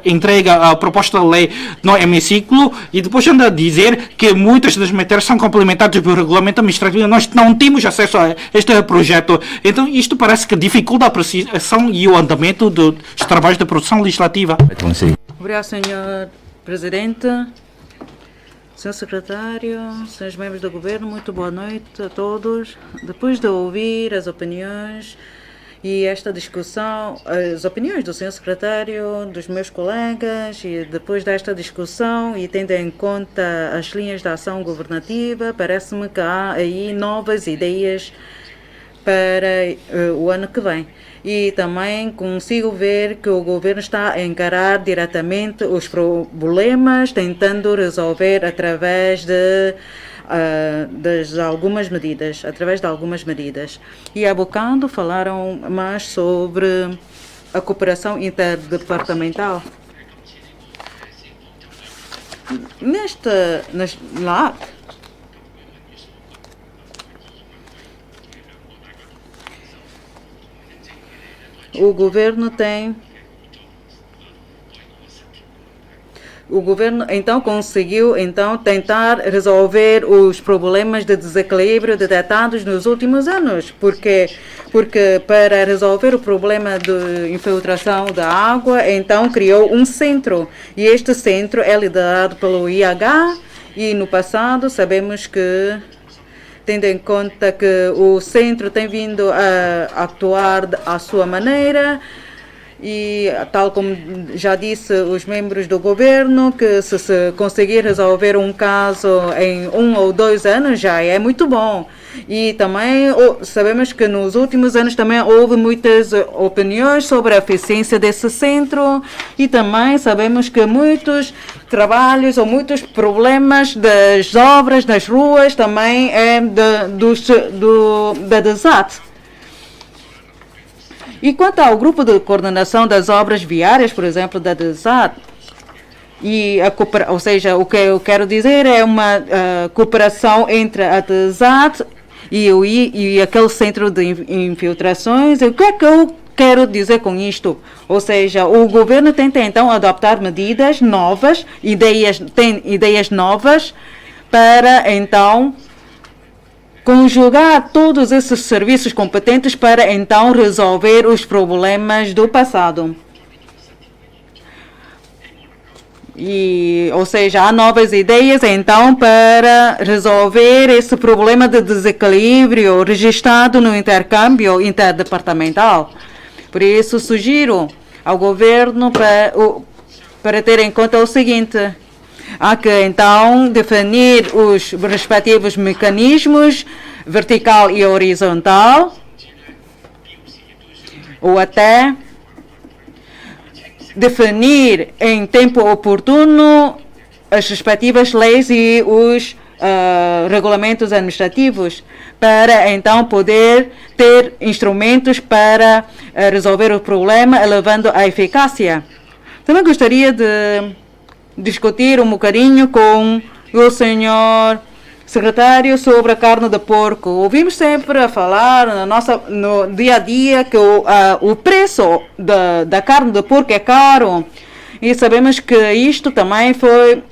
Speaker 1: entrega a proposta de lei no hemiciclo e depois anda a dizer que muitas das matérias são complementadas pelo regulamento administrativo, nós não temos acesso a este projeto. Então isto parece que dificulta a apreciação e o andamento dos trabalhos de produção legislativa.
Speaker 3: Obrigado, Sr. Presidente. Senhor Secretário, senhores membros do Governo, muito boa noite a todos. Depois de ouvir as opiniões e esta discussão, as opiniões do Senhor Secretário, dos meus colegas, e depois desta discussão e tendo em conta as linhas de ação governativa, parece-me que há aí novas ideias para o ano que vem. E também consigo ver que o governo está a encarar diretamente os problemas, tentando resolver através de algumas medidas. E há bocado falaram mais sobre a cooperação interdepartamental. Lá, o governo então conseguiu então tentar resolver os problemas de desequilíbrio detectados nos últimos anos, porque para resolver o problema de infiltração da água, então criou um centro, e este centro é liderado pelo IH, e no passado sabemos que, tendo em conta que o centro tem vindo a atuar à sua maneira e, tal como já disse os membros do governo, que se conseguir resolver um caso em 1 ou 2 anos já é muito bom. E também sabemos que nos últimos anos também houve muitas opiniões sobre a eficiência desse centro e também sabemos que muitos trabalhos ou muitos problemas das obras nas ruas também é da DESAT. E quanto ao grupo de coordenação das obras viárias, por exemplo, da DESAT, ou seja, o que eu quero dizer é uma cooperação entre a DESAT e aquele centro de infiltrações. O que é que eu quero dizer com isto? Ou seja, o governo tenta então adoptar medidas novas, tem ideias novas para então conjugar todos esses serviços competentes para então resolver os problemas do passado. Ou seja, há novas ideias então para resolver esse problema de desequilíbrio registrado no intercâmbio interdepartamental. Por isso, sugiro ao governo para ter em conta o seguinte: há que então definir os respectivos mecanismos vertical e horizontal, ou até definir em tempo oportuno as respectivas leis e os regulamentos administrativos para então poder ter instrumentos para resolver o problema, elevando a eficácia. Também gostaria de discutir um bocadinho com o senhor secretário sobre a carne de porco. Ouvimos sempre a falar no dia a dia que o preço da carne de porco é caro e sabemos que isto também foi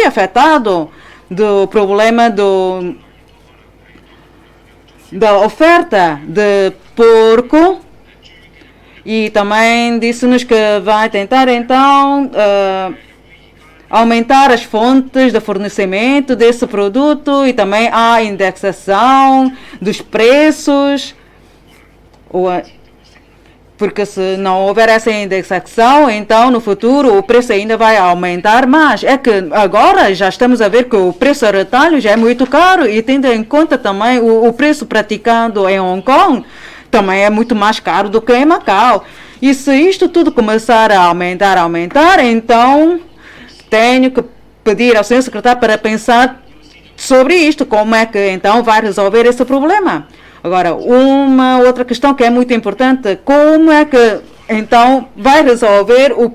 Speaker 3: afetado do problema da oferta de porco e também disse-nos que vai tentar então aumentar as fontes de fornecimento desse produto e também a indexação dos preços, porque se não houver essa indexação, então no futuro o preço ainda vai aumentar mais. É que agora já estamos a ver que o preço a retalho já é muito caro e tendo em conta também o preço praticado em Hong Kong, também é muito mais caro do que em Macau. E se isto tudo começar a aumentar, então tenho que pedir ao senhor secretário para pensar sobre isto, como é que então vai resolver esse problema. Agora, uma outra questão que é muito importante, como é que então vai resolver o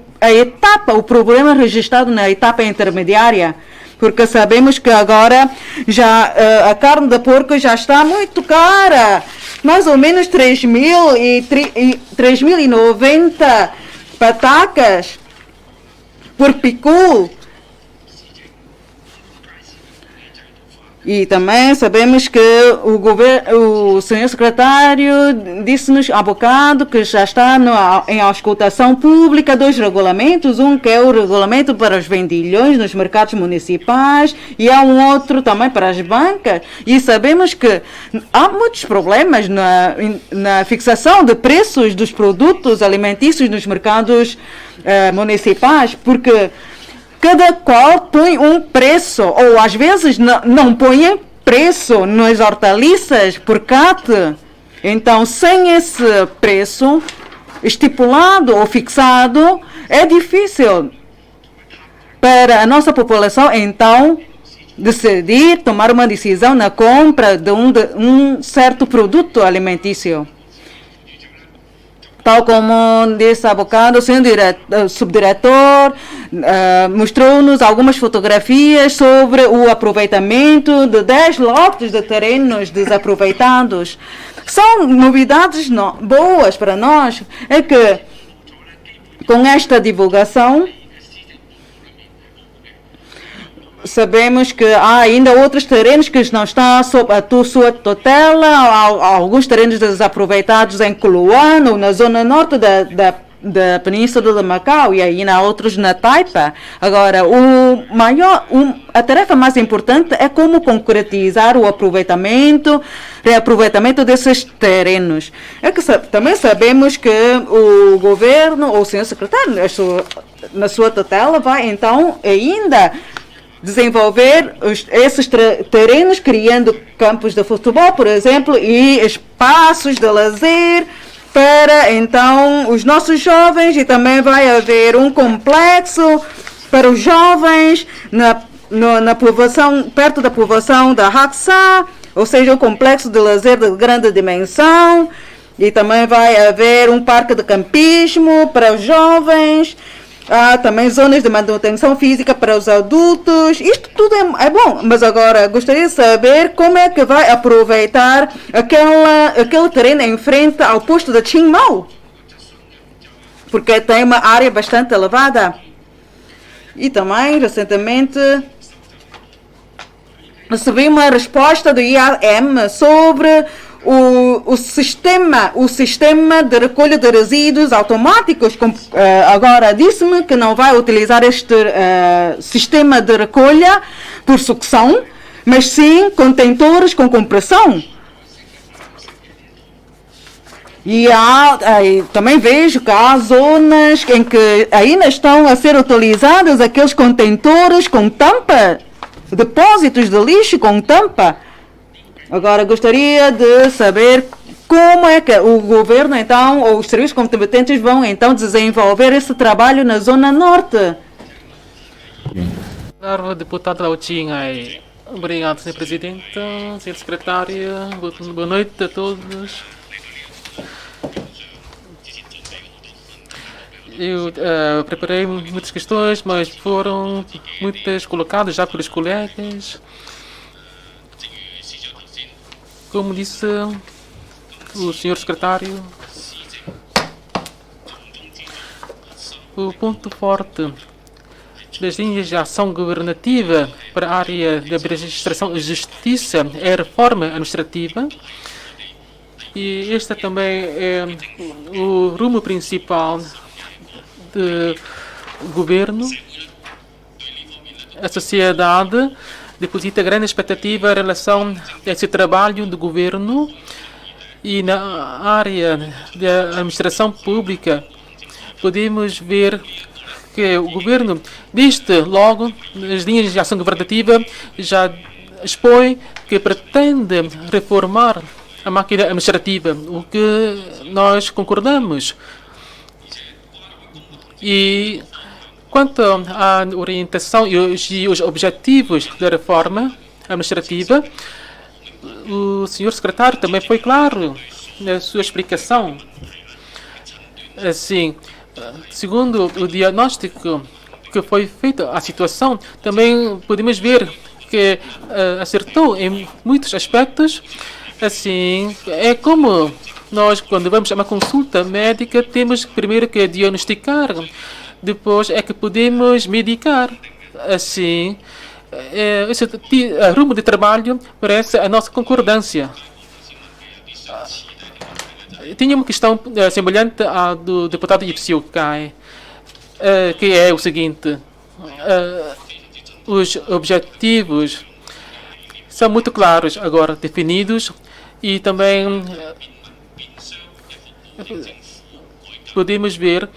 Speaker 3: problema registrado na etapa intermediária? Porque sabemos que agora já a carne de porco já está muito cara, mais ou menos 3.090 patacas por picu. E também sabemos que o senhor secretário disse-nos há bocado que já está em auscultação pública dois regulamentos, um que é o regulamento para os vendilhões nos mercados municipais e há um outro também para as bancas. E sabemos que há muitos problemas na fixação de preços dos produtos alimentícios nos mercados municipais, porque cada qual põe um preço, ou às vezes não põe preço nas hortaliças por CAT. Então, sem esse preço estipulado ou fixado, é difícil para a nossa população, então, decidir, tomar uma decisão na compra de um certo produto alimentício. Tal como disse há bocado, o senhor subdiretor mostrou-nos algumas fotografias sobre o aproveitamento de 10 lotes de terrenos desaproveitados. São novidades boas para nós. É que com esta divulgação sabemos que há ainda outros terrenos que não estão sob a sua tutela, há alguns terrenos desaproveitados em Culuano, na zona norte da Península de Macau, e ainda há outros na Taipa. Agora, a tarefa mais importante é como concretizar o reaproveitamento desses terrenos. É que também sabemos que o governo, ou o senhor secretário, na sua tutela, vai então ainda desenvolver esses terrenos, criando campos de futebol, por exemplo, e espaços de lazer para, então, os nossos jovens, e também vai haver um complexo para os jovens na povoação, perto da povoação da Haxa, ou seja, um complexo de lazer de grande dimensão, e também vai haver um parque de campismo para os jovens. Há também zonas de manutenção física para os adultos. Isto tudo é bom, mas agora gostaria de saber como é que vai aproveitar aquele terreno em frente ao posto de Chiang Mau, porque tem uma área bastante elevada. E também, recentemente, recebi uma resposta do IAM sobre o sistema de recolha de resíduos automáticos. Agora disse-me que não vai utilizar este sistema de recolha por sucção, mas sim contentores com compressão. E também vejo que há zonas em que ainda estão a ser utilizados aqueles contentores com tampa, depósitos de lixo com tampa. Agora, gostaria de saber como é que o governo, então, ou os serviços competentes vão, então, desenvolver esse trabalho na Zona Norte.
Speaker 4: Senhor deputado Lautingai, obrigado, Sr. Presidente, Sr. Secretário, boa noite a todos. Eu preparei muitas questões, mas foram muitas colocadas já pelos colegas. Como disse o Sr. Secretário, o ponto forte das linhas de ação governativa para a área da administração e justiça é a reforma administrativa. E este também é o rumo principal do governo. A sociedade deposita grande expectativa em relação a esse trabalho do governo, e na área da administração pública podemos ver que o governo, desde logo, nas linhas de ação governativa, já expõe que pretende reformar a máquina administrativa, o que nós concordamos. E quanto à orientação e os objetivos da reforma administrativa, o senhor secretário também foi claro na sua explicação. Assim, segundo o diagnóstico que foi feito à situação, também podemos ver que acertou em muitos aspectos. Assim, é como nós, quando vamos a uma consulta médica, temos primeiro que diagnosticar, depois é que podemos medicar. Assim, esse rumo de trabalho parece a nossa concordância. Tinha uma questão semelhante à do deputado Ipsiu Kai, que é o seguinte: os objetivos são muito claros agora definidos, e também podemos ver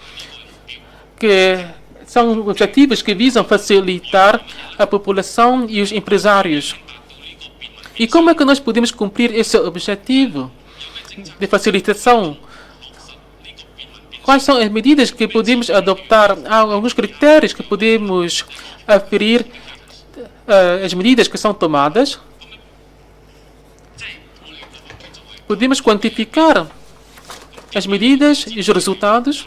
Speaker 4: que são objetivos que visam facilitar a população e os empresários. E como é que nós podemos cumprir esse objetivo de facilitação? Quais são as medidas que podemos adoptar? Há alguns critérios que podemos aferir as medidas que são tomadas. Podemos quantificar as medidas e os resultados.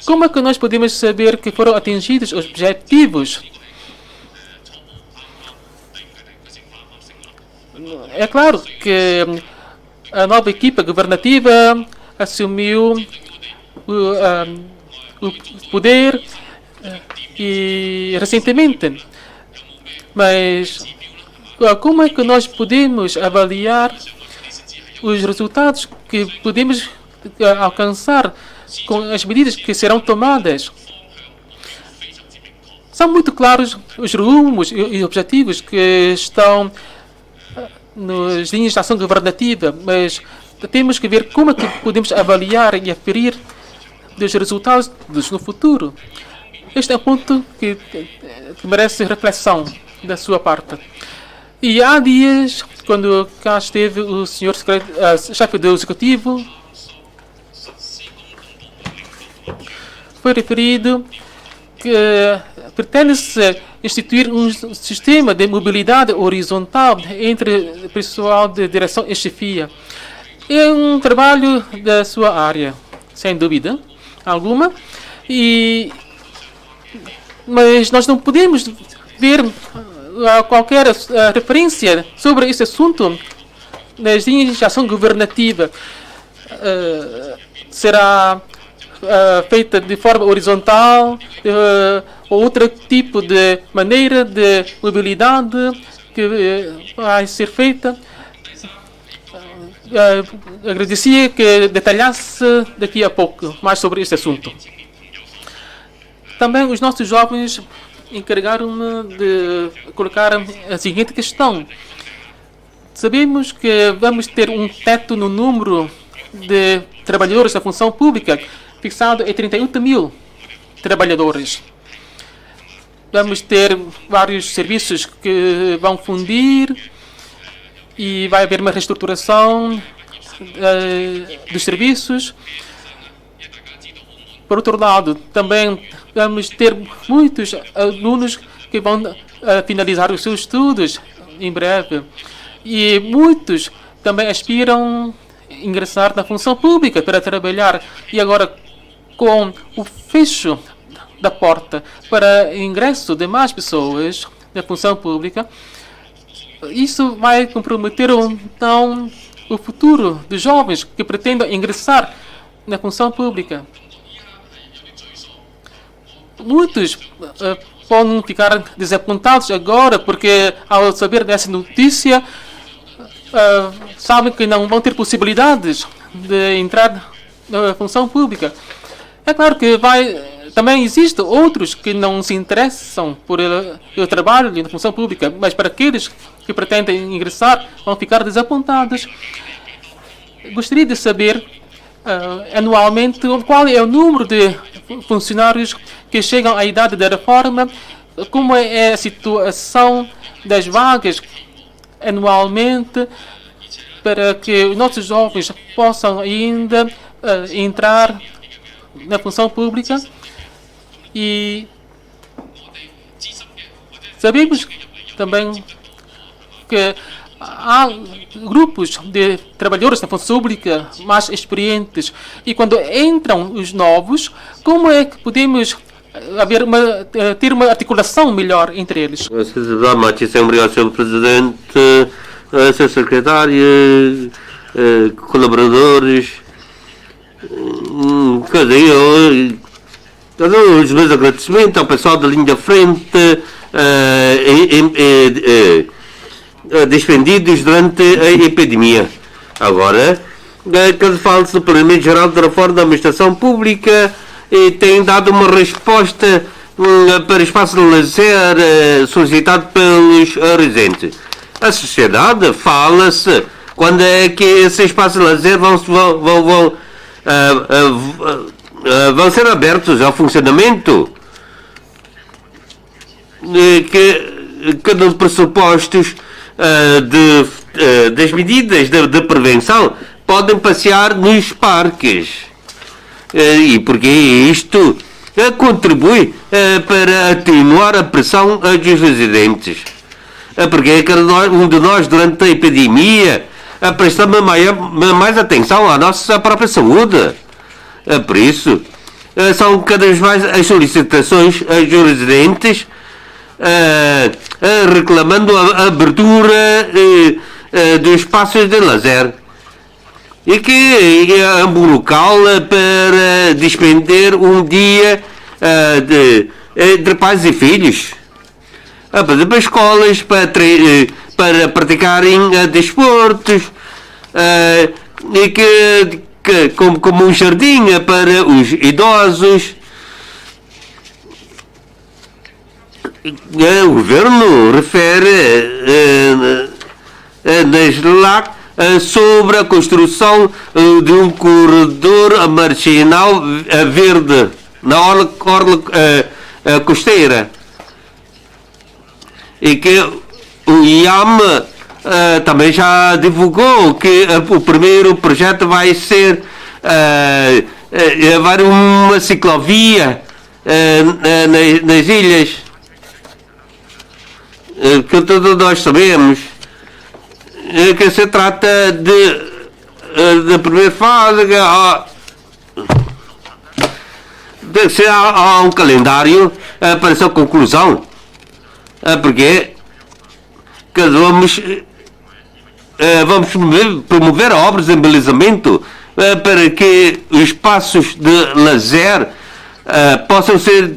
Speaker 4: Como é que nós podemos saber que foram atingidos os objetivos? É claro que a nova equipa governativa assumiu o poder e recentemente. Mas como é que nós podemos avaliar os resultados que podemos alcançar com as medidas que serão tomadas? São muito claros os rumos e objetivos que estão nas linhas de ação governativa, mas temos que ver como é que podemos avaliar e aferir dos resultados no futuro. Este é um ponto que merece reflexão. da sua parte. E há dias, quando cá esteve o senhor chefe do executivo, foi referido que pretende-se instituir um sistema de mobilidade horizontal entre pessoal de direção e chefia. É um trabalho da sua área, sem dúvida alguma, mas nós não podemos ver qualquer referência sobre esse assunto nas linhas de ação governativa. Será feita de forma horizontal, ou outro tipo de maneira de mobilidade que vai ser feita. Agradecia que detalhasse daqui a pouco mais sobre este assunto. Também os nossos jovens encarregaram-me de colocar a seguinte questão. Sabemos que vamos ter um teto no número de trabalhadores da função pública fixado em 38 mil trabalhadores. Vamos ter vários serviços que vão fundir e vai haver uma reestruturação dos serviços. Por outro lado, também vamos ter muitos alunos que vão finalizar os seus estudos em breve. E muitos também aspiram a ingressar na função pública para trabalhar. E agora, com o fecho da porta para ingresso de mais pessoas na função pública, isso vai comprometer então o futuro dos jovens que pretendem ingressar na função pública. Muitos podem ficar desapontados agora porque, ao saber dessa notícia, sabem que não vão ter possibilidades de entrar na função pública. É claro que também existem outros que não se interessam por o trabalho na função pública, mas para aqueles que pretendem ingressar vão ficar desapontados. Gostaria de saber anualmente qual é o número de funcionários que chegam à idade da reforma, como é a situação das vagas anualmente, para que os nossos jovens possam ainda entrar na função pública. E sabemos também que há grupos de trabalhadores da função pública mais experientes, e quando entram os novos, como é que podemos ter uma articulação melhor entre eles?
Speaker 2: Muitíssimo obrigado, Sr. Presidente, Sr. Secretário, colaboradores. Os meus agradecimentos ao pessoal da linha da frente, despendidos durante a epidemia. Agora, quando fala-se do Planeamento Geral da Reforma da Administração Pública, tem dado uma resposta para espaço de lazer solicitado pelos residentes. A sociedade fala-se quando é que esse espaço de lazer vão ser abertos ao funcionamento, que nos pressupostos das medidas de prevenção podem passear nos parques. E porque isto contribui para atenuar a pressão dos residentes. Porque um de nós, durante a epidemia, prestamos mais atenção à nossa própria saúde. Por isso, são cada vez mais as solicitações dos residentes reclamando a abertura dos espaços de lazer. E que é um local para despender um dia entre pais e filhos. Por exemplo, escolas para praticarem desportos, e como um jardim para os idosos. O governo refere nas LAC sobre a construção de um corredor marginal verde na orla costeira. e que o IAM também já divulgou que o primeiro projeto vai ser levar uma ciclovia nas ilhas, que todos nós sabemos que se trata da primeira fase, que há um calendário para essa conclusão, porque vamos promover obras de embelezamento para que os espaços de lazer possam ser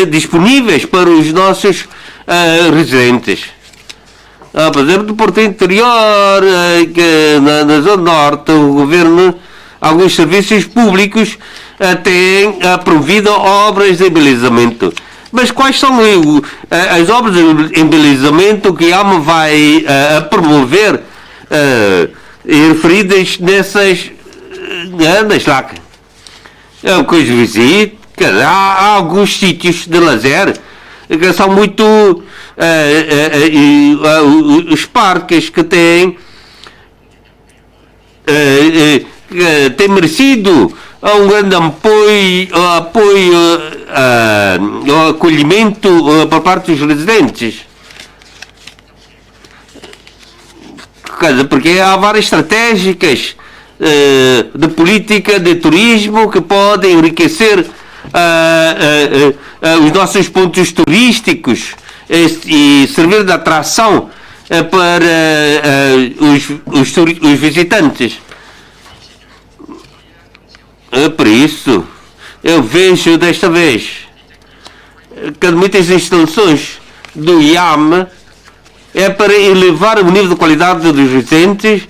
Speaker 2: disponíveis para os nossos residentes. Por exemplo, do Porto Interior, na Zona Norte, o governo, alguns serviços públicos têm promovido obras de embelezamento. Mas quais são as obras de embelezamento que a AMA vai promover referidas nas LAC? Que os visite, há alguns sítios de lazer que são muito os parques que têm merecido um grande apoio ao acolhimento por parte dos residentes, porque há várias estratégicas de política de turismo que podem enriquecer os nossos pontos turísticos e servir de atração para os visitantes. Por isso, eu vejo desta vez que muitas instalações do IAM é para elevar o nível de qualidade dos residentes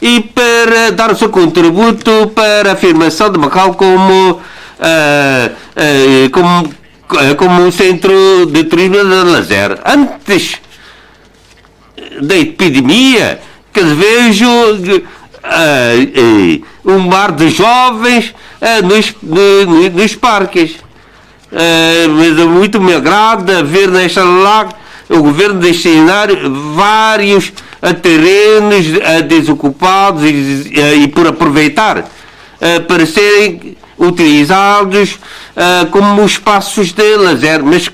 Speaker 2: e para dar o seu contributo para a afirmação de Macau como um centro de turismo de lazer. Antes da epidemia, que vejo um mar de jovens nos parques. Mas muito me agrada ver nesta lá o governo destinar vários terrenos desocupados e por aproveitar para serem utilizados como espaços de lazer, mas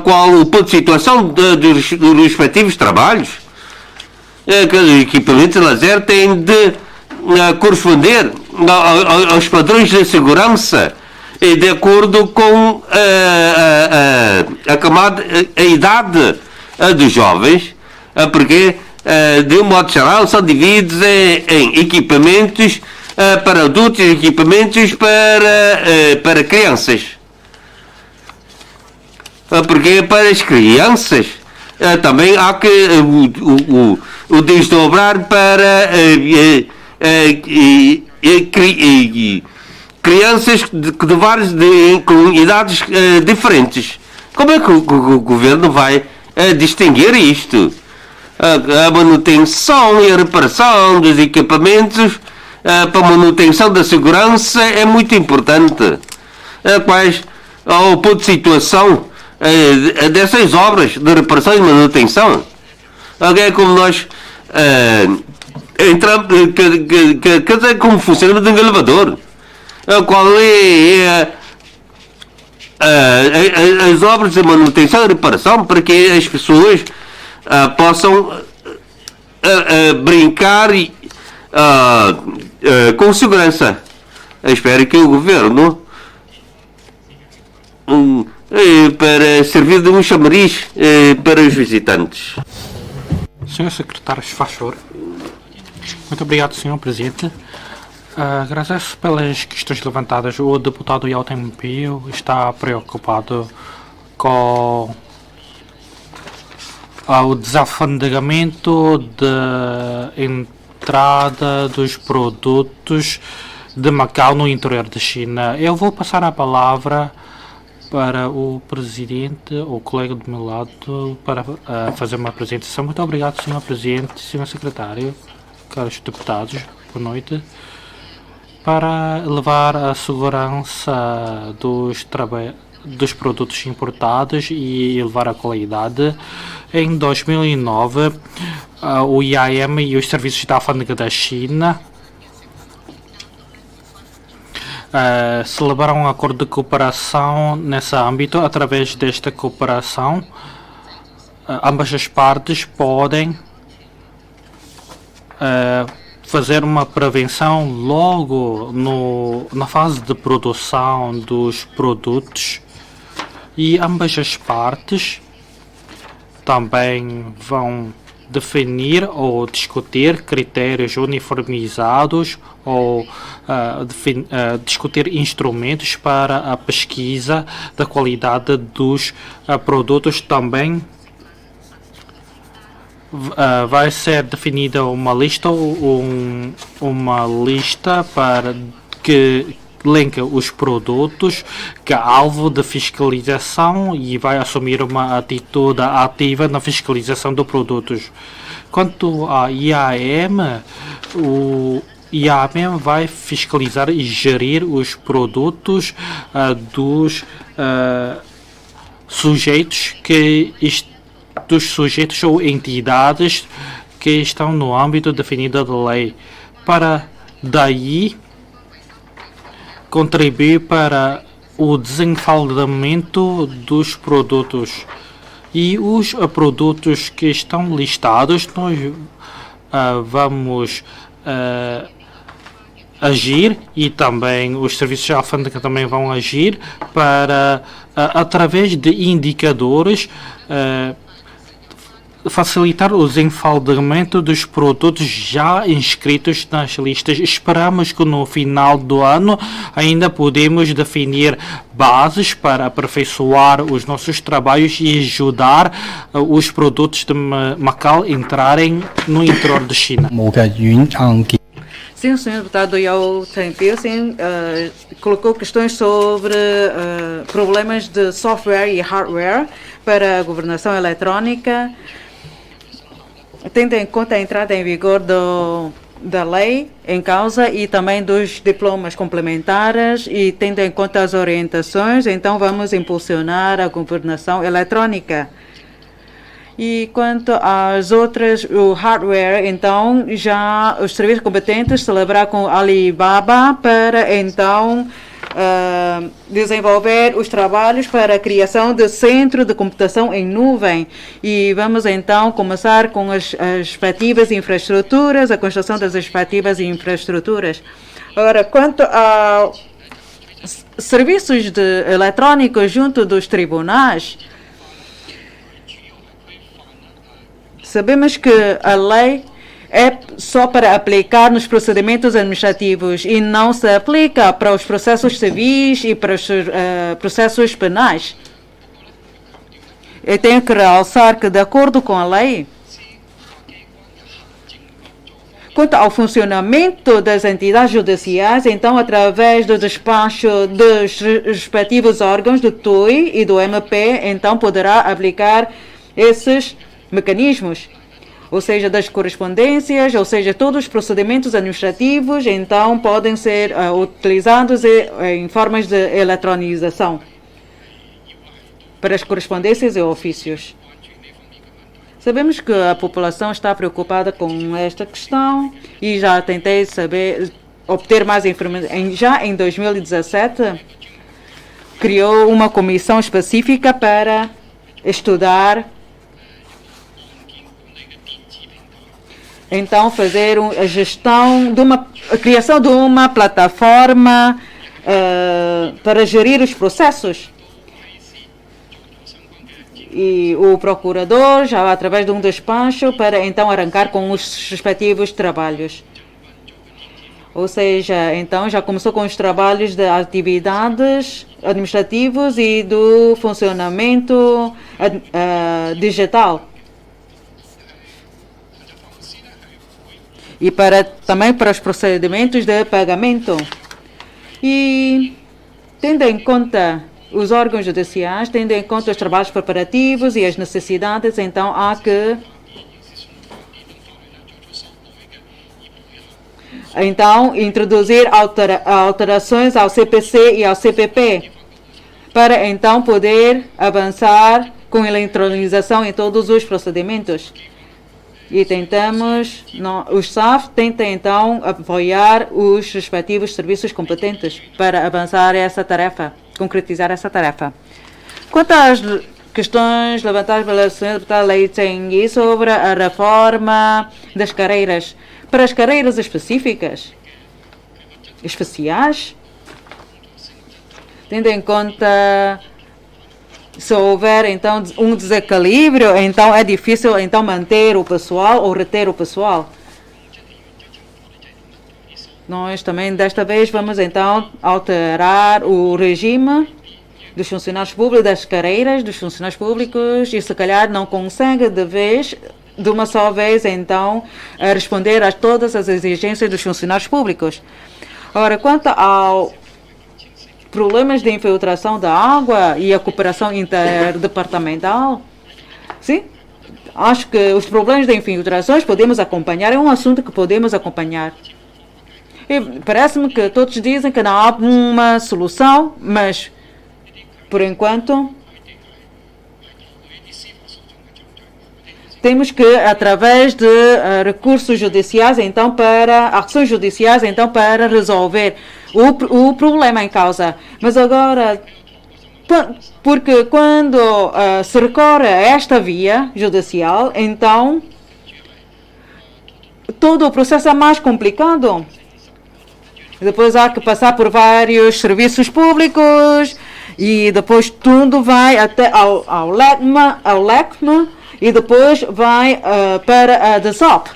Speaker 2: qual o ponto de situação dos respectivos trabalhos, que os equipamentos de lazer têm de corresponder aos padrões de segurança e de acordo com a idade dos jovens, porque de um modo geral são divididos em equipamentos para adultos e equipamentos para crianças. Porque para as crianças também há que o desdobrar para crianças com idades diferentes. Como é que o governo vai distinguir isto? A manutenção e a reparação dos equipamentos para a manutenção da segurança é muito importante. Quais o ponto de situação dessas obras de reparação e manutenção? É como nós entramos, como funciona um elevador. Qual é as obras de manutenção e reparação para que as pessoas possam brincar com segurança. Eu espero que o governo para servir de um chamariz para os visitantes.
Speaker 1: Senhor Secretário, se faz favor. Muito obrigado, Senhor Presidente. Agradeço pelas questões levantadas. O deputado Yaltem Pio está preocupado com o desalfandegamento da entrada dos produtos de Macau no interior da China. Eu vou passar a palavra para o Presidente, o colega do meu lado, para fazer uma apresentação. Muito obrigado, Senhor Presidente, Senhor Secretário, caros deputados, boa noite. Para elevar a segurança dos dos produtos importados e elevar a qualidade. Em 2009, o IAM e os serviços da alfândega da China celebraram um acordo de cooperação nesse âmbito. Através desta cooperação, ambas as partes podem fazer uma prevenção logo na fase de produção dos produtos, e ambas as partes também vão definir ou discutir critérios uniformizados ou discutir instrumentos para a pesquisa da qualidade dos produtos. Também vai ser definida uma lista para que elenca os produtos que é alvo de fiscalização e vai assumir uma atitude ativa na fiscalização dos produtos. Quanto à IAM, o IAM vai fiscalizar e gerir os produtos dos sujeitos dos sujeitos ou entidades que estão no âmbito definido da lei, para daí contribuir para o desenfaldamento dos produtos. E os produtos que estão listados, nós vamos agir, e também os serviços de alfândega também vão agir para, através de indicadores, facilitar o desenfaldamento dos produtos já inscritos nas listas. Esperamos que no final do ano ainda podemos definir bases para aperfeiçoar os nossos trabalhos e ajudar os produtos de Macau entrarem no interior da China.
Speaker 3: Sim, o senhor deputado Yao Tengpil colocou questões sobre problemas de software e hardware para a governação eletrónica, tendo em conta a entrada em vigor da lei em causa e também dos diplomas complementares, e tendo em conta as orientações, então vamos impulsionar a governação eletrónica. E quanto às outras, o hardware, então, já os serviços competentes celebrar com Alibaba para, então, desenvolver os trabalhos para a criação de centro de computação em nuvem. E vamos, então, começar com as respectivas infraestruturas, a construção das respectivas infraestruturas. Agora, quanto a serviços eletrônicos junto dos tribunais, sabemos que a lei é só para aplicar nos procedimentos administrativos e não se aplica para os processos civis e para os processos penais. Eu tenho que realçar que, de acordo com a lei, quanto ao funcionamento das entidades judiciais, então, através do despacho dos respectivos órgãos do TUI e do MP, então, poderá aplicar esses mecanismos, ou seja, das correspondências, ou seja, todos os procedimentos administrativos, então, podem ser utilizados em formas de eletronização para as correspondências e ofícios. Sabemos que a população está preocupada com esta questão e já tentei obter mais informações. Já em 2017, criou uma comissão específica para estudar, então, fazer a gestão a criação de uma plataforma para gerir os processos. E o procurador já através de um despacho para então arrancar com os respectivos trabalhos. Ou seja, então já começou com os trabalhos de atividades administrativos e do funcionamento digital. E também para os procedimentos de pagamento. E tendo em conta os órgãos judiciais, tendo em conta os trabalhos preparativos e as necessidades, então há que introduzir alterações ao CPC e ao CPP para então poder avançar com a eletronização em todos os procedimentos. E tentamos, o SAF tenta então apoiar os respectivos serviços competentes para avançar essa tarefa, concretizar essa tarefa. Quanto às questões levantadas pela senhora deputada Leiteng sobre a reforma das carreiras, para as carreiras específicas, especiais, tendo em conta se houver então um desequilíbrio, então é difícil então manter o pessoal ou reter o pessoal. Nós também desta vez vamos então alterar o regime dos funcionários públicos, das carreiras dos funcionários públicos, e se calhar não consegue de uma só vez então responder a todas as exigências dos funcionários públicos. Ora, quanto ao problemas de infiltração da água e a cooperação interdepartamental, sim, acho que os problemas de infiltrações podemos acompanhar, é um assunto que podemos acompanhar. E parece-me que todos dizem que não há uma solução, mas, por enquanto, temos que, através de recursos judiciais, então, para ações judiciais, então, para resolver o problema em causa. Mas agora, porque quando se recorre a esta via judicial, então, todo o processo é mais complicado. Depois há que passar por vários serviços públicos e depois tudo vai até ao LECMA e depois vai para a DSOP.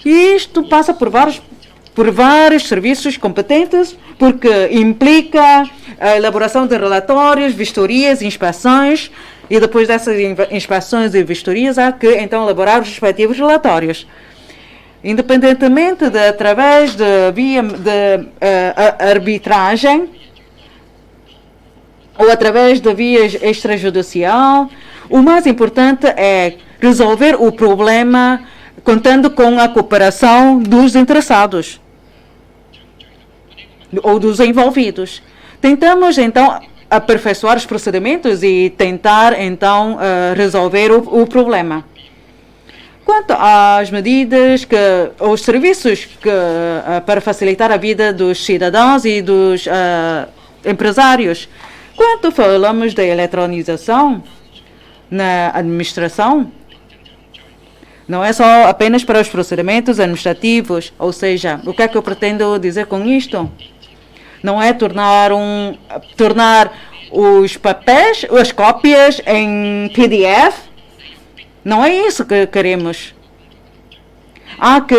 Speaker 3: E isto passa por vários serviços competentes, porque implica a elaboração de relatórios, vistorias, inspeções, e depois dessas inspeções e vistorias há que então elaborar os respectivos relatórios. Independentemente de através de via de arbitragem ou através de via extrajudicial, o mais importante é resolver o problema contando com a cooperação dos interessados ou dos envolvidos. Tentamos, então, aperfeiçoar os procedimentos e tentar, então, resolver o problema. Quanto às medidas, os serviços para facilitar a vida dos cidadãos e dos empresários, quando falamos da eletronização na administração, não é só apenas para os procedimentos administrativos, ou seja, o que é que eu pretendo dizer com isto? Não é tornar os papéis, as cópias em PDF. Não é isso que queremos. Há que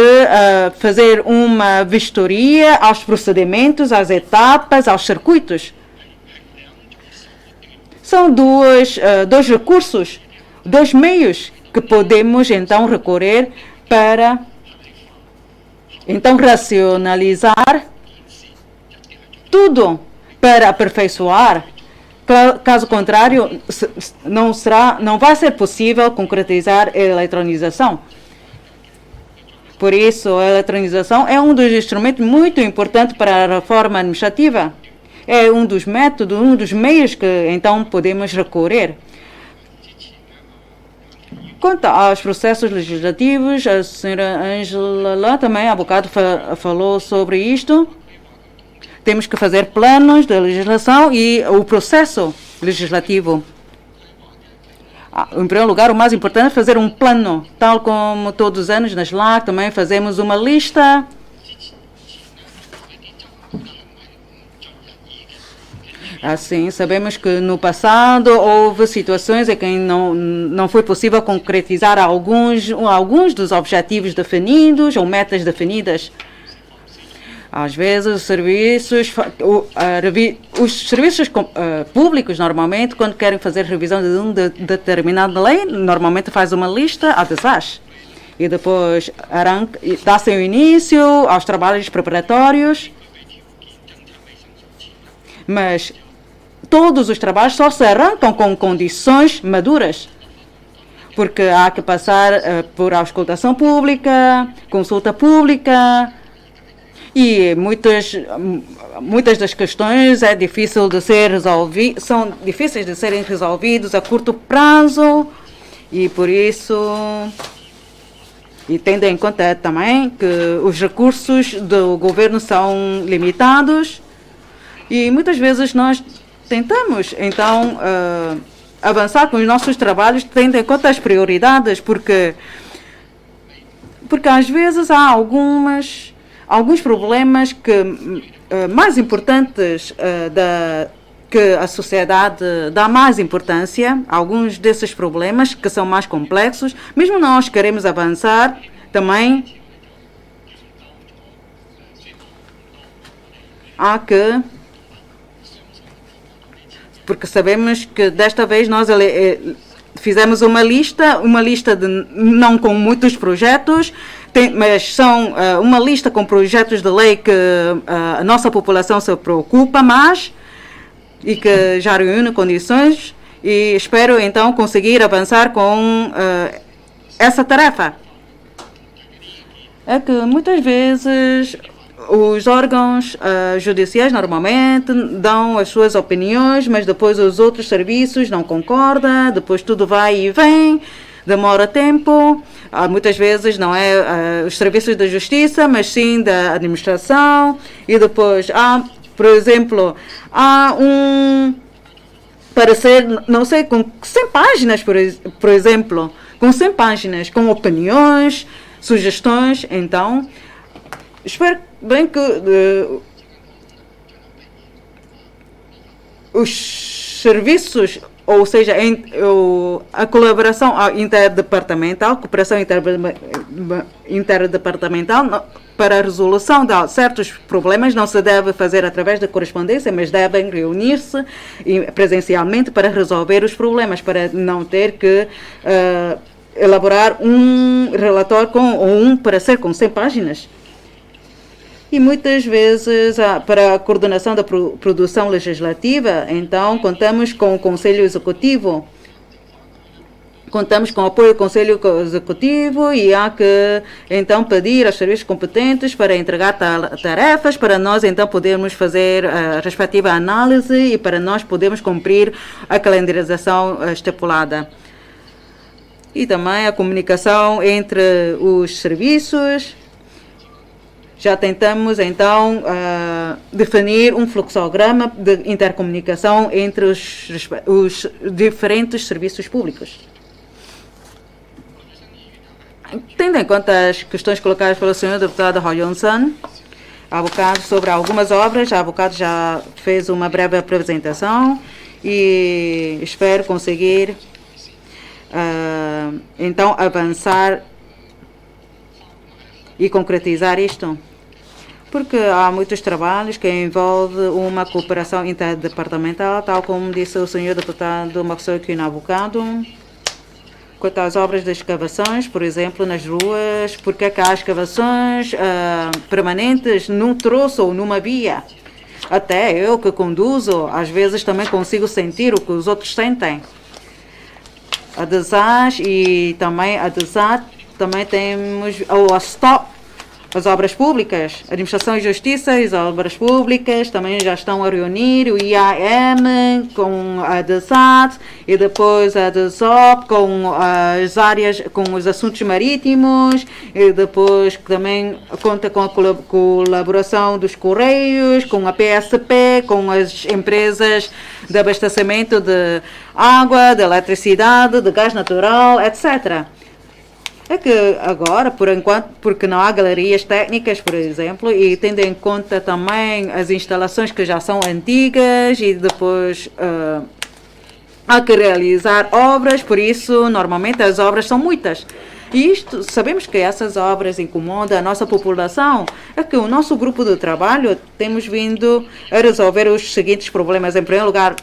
Speaker 3: fazer uma vistoria aos procedimentos, às etapas, aos circuitos. São dois recursos, dois meios que podemos então recorrer para então racionalizar tudo, para aperfeiçoar. Caso contrário, não vai ser possível concretizar a eletronização. Por isso, a eletronização é um dos instrumentos muito importantes para a reforma administrativa. É um dos métodos, um dos meios que então podemos recorrer. Quanto aos processos legislativos, a senhora Ângela também há bocado falou sobre isto. Temos que fazer planos de legislação e o processo legislativo. Em primeiro lugar, o mais importante é fazer um plano, tal como todos os anos nas LAC também fazemos uma lista. Assim, sabemos que no passado houve situações em que não foi possível concretizar alguns dos objetivos definidos ou metas definidas. Às vezes, os serviços públicos, normalmente, quando querem fazer revisão de uma determinada lei, normalmente faz uma lista a desastre. E depois dá-se o início aos trabalhos preparatórios. Mas todos os trabalhos só se arrancam com condições maduras. Porque há que passar por auscultação pública, consulta pública. E muitas das questões são difíceis de serem resolvidas a curto prazo e por isso, e tendo em conta também que os recursos do governo são limitados e muitas vezes nós tentamos então avançar com os nossos trabalhos tendo em conta as prioridades, porque às vezes há alguns problemas que mais importantes que a sociedade dá mais importância, alguns desses problemas que são mais complexos, mesmo nós queremos avançar também há que, porque sabemos que desta vez nós fizemos uma lista não com muitos projetos, mas são uma lista com projetos de lei que a nossa população se preocupa mais e que já reúne condições e espero então conseguir avançar com essa tarefa. É que muitas vezes os órgãos judiciais normalmente dão as suas opiniões, mas depois os outros serviços não concordam, depois tudo vai e vem, demora tempo. Muitas vezes não é os serviços da justiça, mas sim da administração. E depois por exemplo, há um parecer, não sei, com 100 páginas, por exemplo, com 100 páginas, com opiniões, sugestões. Então, espero bem que os serviços, ou seja, a colaboração interdepartamental, cooperação interdepartamental para a resolução de certos problemas não se deve fazer através da correspondência, mas devem reunir-se presencialmente para resolver os problemas, para não ter que elaborar um relatório ou um parecer com 100 páginas. E muitas vezes, para a coordenação da produção legislativa, então, contamos com o Conselho Executivo. Contamos com o apoio do Conselho Executivo e há que, então, pedir aos serviços competentes para entregar tarefas, para nós, então, podermos fazer a respectiva análise e para nós podermos cumprir a calendarização estipulada. E também a comunicação entre os serviços. Já tentamos, então, definir um fluxograma de intercomunicação entre os diferentes serviços públicos. Tendo em conta as questões colocadas pelo Sr. Deputado Roy Johnson, há bocado sobre algumas obras, há bocado já fez uma breve apresentação e espero conseguir, então, avançar e concretizar isto, porque há muitos trabalhos que envolvem uma cooperação interdepartamental, tal como disse o Sr. Deputado Maxwell há bocado. Quanto às obras de escavações, por exemplo, nas ruas, porque é que há escavações permanentes num troço ou numa via? Até eu que conduzo, às vezes também consigo sentir o que os outros sentem. A DESAS e também a DESAT, também temos a STOP, as obras públicas, Administração e Justiça e as obras públicas também já estão a reunir, o IAM com a DESAT e depois a DESOP com as áreas, com os assuntos marítimos e depois também conta com a colaboração dos Correios, com a PSP, com as empresas de abastecimento de água, de eletricidade, de gás natural, etc. É que agora, por enquanto, porque não há galerias técnicas, por exemplo, e tendo em conta também as instalações que já são antigas e depois há que realizar obras, por isso, normalmente as obras são muitas. E isto, sabemos que essas obras incomodam a nossa população, é que o nosso grupo de trabalho temos vindo a resolver os seguintes problemas. Em primeiro lugar,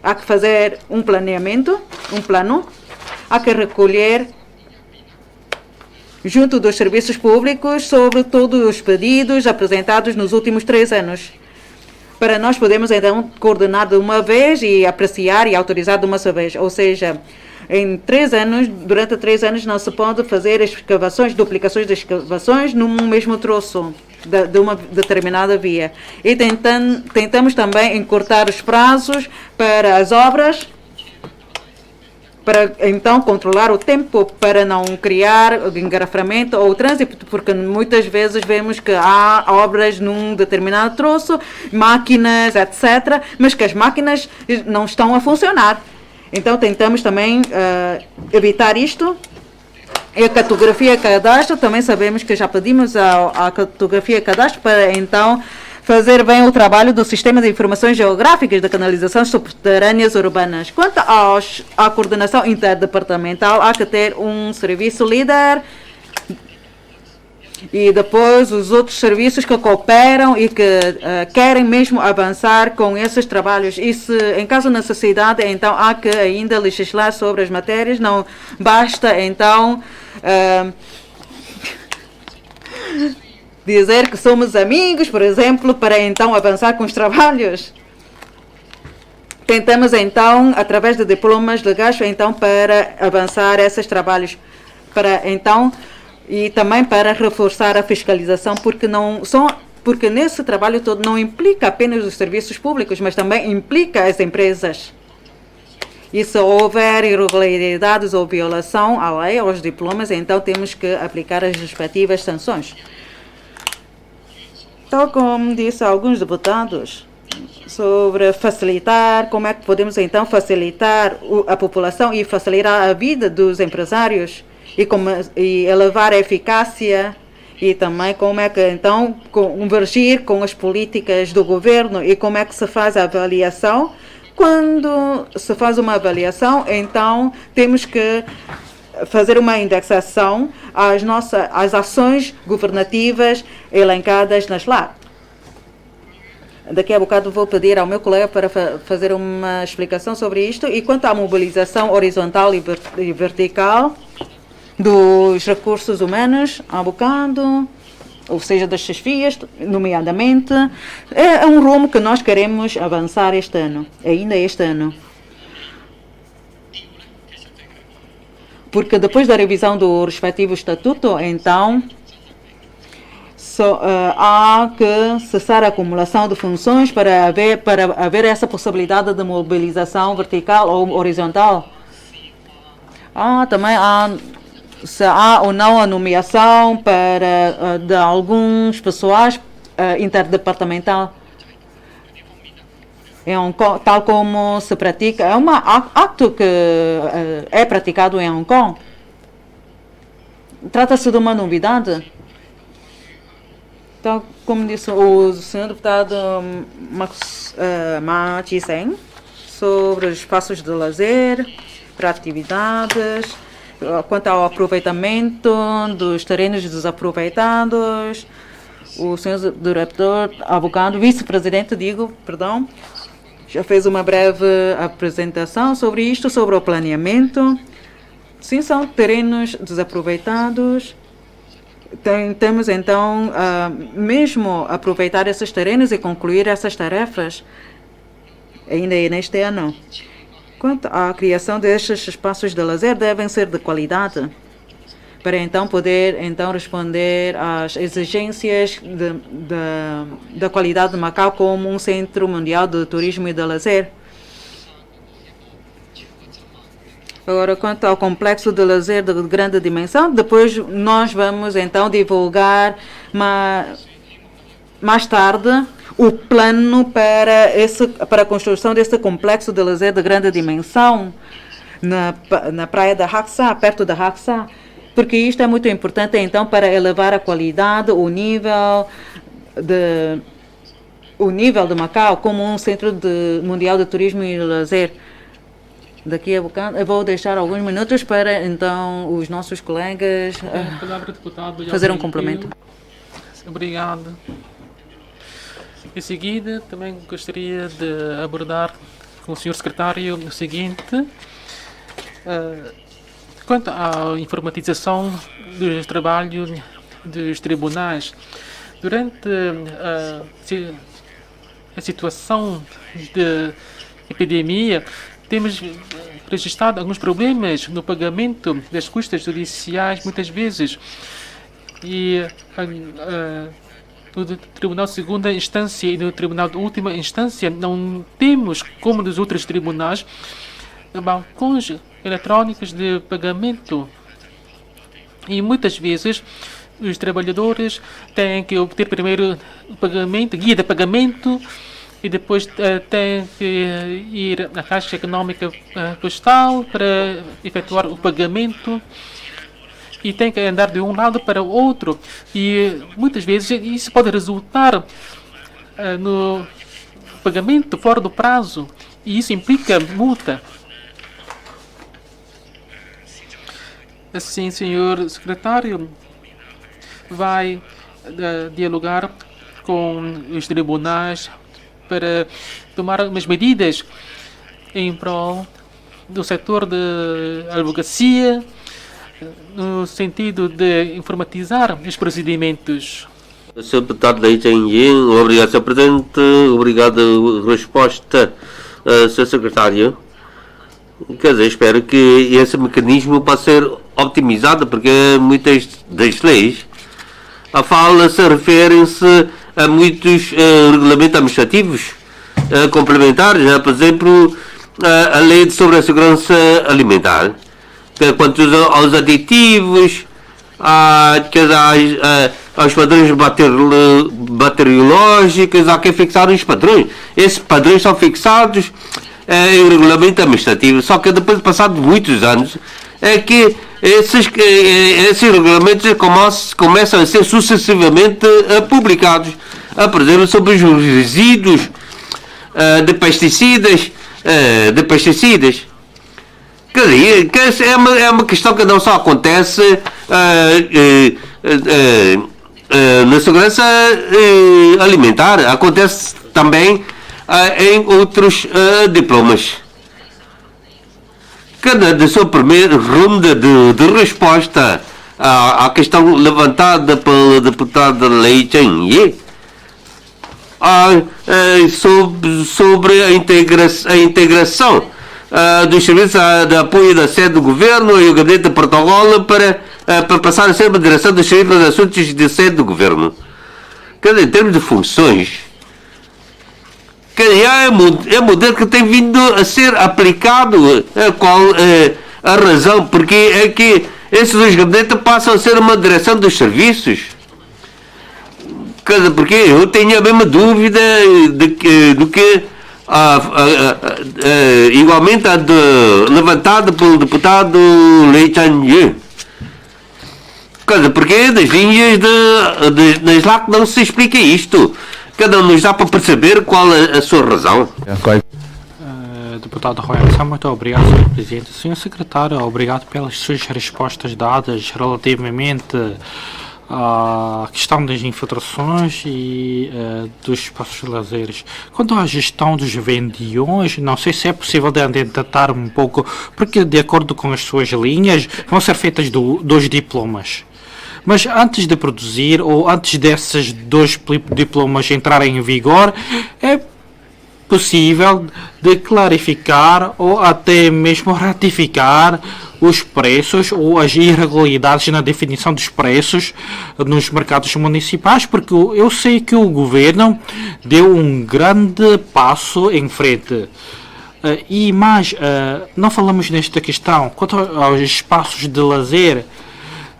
Speaker 3: há que fazer um planeamento, um plano, há que recolher junto dos serviços públicos sobre todos os pedidos apresentados nos últimos 3 anos. Para nós podermos então coordenar de uma vez e apreciar e autorizar de uma só vez. Ou seja, em 3 anos, durante 3 anos não se pode fazer escavações, duplicações de escavações num mesmo troço. de uma determinada via. E tentamos também encurtar os prazos para as obras, para então controlar o tempo, para não criar engarrafamento ou trânsito, porque muitas vezes vemos que há obras num determinado troço, máquinas, etc., mas que as máquinas não estão a funcionar. Então tentamos também evitar isto. E a cartografia cadastro, também sabemos que já pedimos a cartografia cadastro para então fazer bem o trabalho do Sistema de Informações Geográficas da Canalizações Subterrâneas Urbanas. Quanto à coordenação interdepartamental, há que ter um serviço líder e depois os outros serviços que cooperam e que querem mesmo avançar com esses trabalhos. E se, em caso de necessidade, então há que ainda legislar sobre as matérias, não basta então dizer que somos amigos, por exemplo, para então avançar com os trabalhos. Tentamos então, através de diplomas legais, então para avançar esses trabalhos, para então e também para reforçar a fiscalização, porque nesse trabalho todo não implica apenas os serviços públicos, mas também implica as empresas. E se houver irregularidades ou violação à lei, aos diplomas, então temos que aplicar as respectivas sanções. Tal como disse alguns deputados, sobre facilitar, como é que podemos então facilitar a população e facilitar a vida dos empresários e elevar a eficácia e também como é que então convergir com as políticas do governo e como é que se faz a avaliação. Quando se faz uma avaliação, então temos que fazer uma indexação às ações governativas elencadas nas LAR. Daqui a bocado vou pedir ao meu colega para fazer uma explicação sobre isto. E quanto à mobilização horizontal e vertical dos recursos humanos, há bocado, ou seja, das chefias, nomeadamente, é um rumo que nós queremos avançar ainda este ano. Porque depois da revisão do respectivo estatuto, então, há que cessar a acumulação de funções para haver essa possibilidade de mobilização vertical ou horizontal. Também se há ou não a nomeação de alguns pessoais interdepartamental. Tal como se pratica, é um acto que é praticado em Hong Kong. Trata-se de uma novidade. Então, como disse o senhor deputado Ma Chi-seng, sobre os espaços de lazer, para atividades, quanto ao aproveitamento dos terrenos desaproveitados, o senhor diretor, advogado, vice-presidente, já fez uma breve apresentação sobre isto, sobre o planeamento. Sim, são terrenos desaproveitados. Temos então mesmo aproveitar esses terrenos e concluir essas tarefas ainda neste ano. Quanto à criação destes espaços de lazer, devem ser de qualidade, para então poder responder às exigências da qualidade de Macau como um centro mundial de turismo e de lazer. Agora, quanto ao complexo de lazer de grande dimensão, depois nós vamos então divulgar mais tarde o plano para a construção desse complexo de lazer de grande dimensão na praia da Haksa, perto da Haksa, porque isto é muito importante então para elevar a qualidade, o nível de Macau como um centro mundial de turismo e lazer. Daqui a bocado eu vou deixar alguns minutos para então os nossos colegas fazer um complemento.
Speaker 4: Obrigado. Em seguida, também gostaria de abordar com o Sr. Secretário o seguinte. Quanto à informatização dos trabalhos dos tribunais, durante a situação de epidemia, temos registrado alguns problemas no pagamento das custas judiciais, muitas vezes. E no Tribunal de Segunda Instância e no Tribunal de Última Instância não temos, como nos outros tribunais, balcões eletrónicos de pagamento. E muitas vezes os trabalhadores têm que obter primeiro o pagamento, guia de pagamento, e depois têm que ir à Caixa Económica Postal para efetuar o pagamento. E tem que andar de um lado para o outro. E muitas vezes isso pode resultar no pagamento fora do prazo. E isso implica multa. Assim, senhor secretário, vai dialogar com os tribunais para tomar umas medidas em prol do setor de advocacia, no sentido de informatizar os procedimentos.
Speaker 2: Sr. Deputado Lei Cheng-Yin, obrigado, Sr. Presidente. Obrigado pela resposta, Sr. Secretário. Quer dizer, espero que esse mecanismo possa ser optimizado, porque muitas das leis se referem-se a muitos regulamentos administrativos complementares, por exemplo, a lei sobre a segurança alimentar, quanto aos aditivos, aos padrões bacteriológicos, há que fixar os padrões. Esses padrões são fixados em regulamento administrativo, só que depois de passados muitos anos, é que esses regulamentos começam a ser sucessivamente publicados. Por exemplo, sobre os resíduos de pesticidas. Quer dizer, é uma questão que não só acontece na segurança alimentar, acontece também em outros diplomas. Da sua primeira ronda de resposta à questão levantada pelo deputado Lei Cheng-Yin sobre a integração dos serviços de apoio da sede do governo e o gabinete de protocolo para passar a ser uma direção dos serviços de assuntos de sede do governo. Quer dizer, em termos de funções, é um modelo que tem vindo a ser aplicado. Qual a razão? Porque é que esses dois gabinetes passam a ser uma direção dos serviços. Porque eu tenho a mesma dúvida do que igualmente a levantada pelo deputado Lei Cheng-Yin. Porque das linhas das LAC não se explica isto. Cada um nos dá para perceber qual é a sua razão.
Speaker 1: Deputado Roy Alessandro, muito obrigado, Sr. Presidente. Sr. Secretário, obrigado pelas suas respostas dadas relativamente à questão das infiltrações e dos espaços de lazeres. Quanto à gestão dos vendiões, não sei se é possível de tentar um pouco, porque de acordo com as suas linhas, vão ser feitas dois diplomas. Mas antes de produzir, ou antes desses dois diplomas entrarem em vigor, é possível de clarificar ou até mesmo ratificar os preços ou as irregularidades na definição dos preços nos mercados municipais, porque eu sei que o governo deu um grande passo em frente. E mais, não falamos nesta questão, quanto aos espaços de lazer.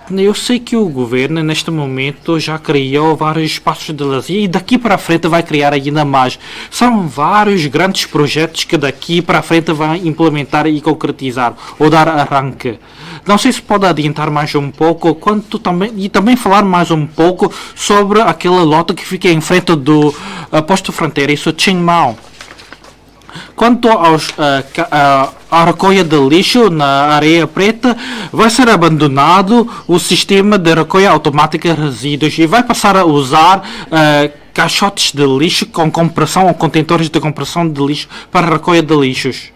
Speaker 1: Eu sei que o governo, neste momento, já criou vários espaços de lazer e daqui para frente vai criar ainda mais. São vários grandes projetos que daqui para frente vai implementar e concretizar, ou dar arranque. Não sei se pode adiantar mais um pouco, e também falar mais um pouco sobre aquela lota que fica em frente do posto fronteiriço Chiang Mai. Quanto à recolha de lixo na areia preta, vai ser abandonado o sistema de recolha automática de resíduos e vai passar a usar caixotes de lixo com compressão ou contentores de compressão de lixo para recolha de lixos.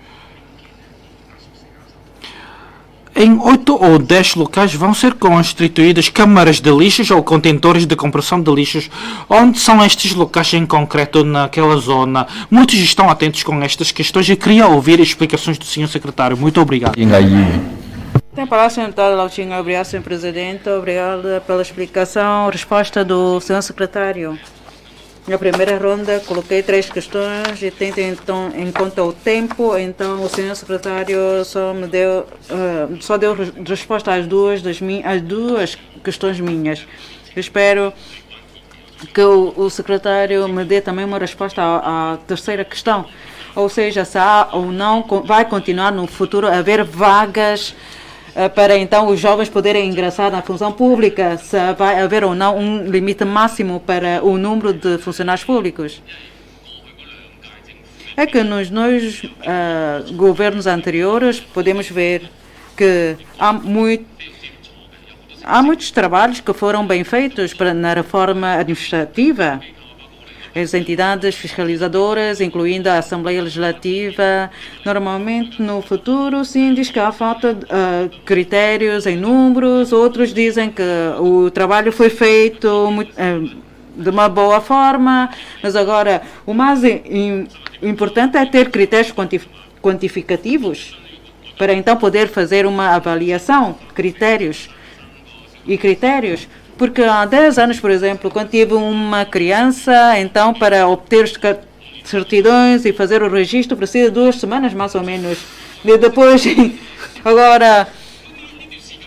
Speaker 1: Em 8 ou 10 locais vão ser constituídas câmaras de lixos ou contentores de compressão de lixos. Onde são estes locais em concreto naquela zona? Muitos estão atentos com estas questões e queria ouvir explicações do Sr. Secretário. Muito obrigado.
Speaker 3: Tem a palavra, Sr. Deputado Lautinho. Obrigado, Sr. Presidente. Obrigada pela explicação. Resposta do Sr. Secretário. Na primeira ronda, coloquei 3 questões e tendo então em conta o tempo, então o Sr. Secretário só deu resposta às duas questões minhas. Eu espero que o Secretário me dê também uma resposta à terceira questão, ou seja, se há ou não vai continuar no futuro a haver vagas para então os jovens poderem ingressar na função pública, se vai haver ou não um limite máximo para o número de funcionários públicos. É que nos dois governos anteriores podemos ver que há muitos trabalhos que foram bem feitos na reforma administrativa. As entidades fiscalizadoras, incluindo a Assembleia Legislativa, normalmente no futuro sim diz que há falta de critérios em números, outros dizem que o trabalho foi feito de uma boa forma, mas agora o mais importante é ter critérios quantificativos para então poder fazer uma avaliação, critérios. Porque há 10 anos, por exemplo, quando tive uma criança, então para obter os certidões e fazer o registro precisa de 2 semanas mais ou menos. E depois, agora,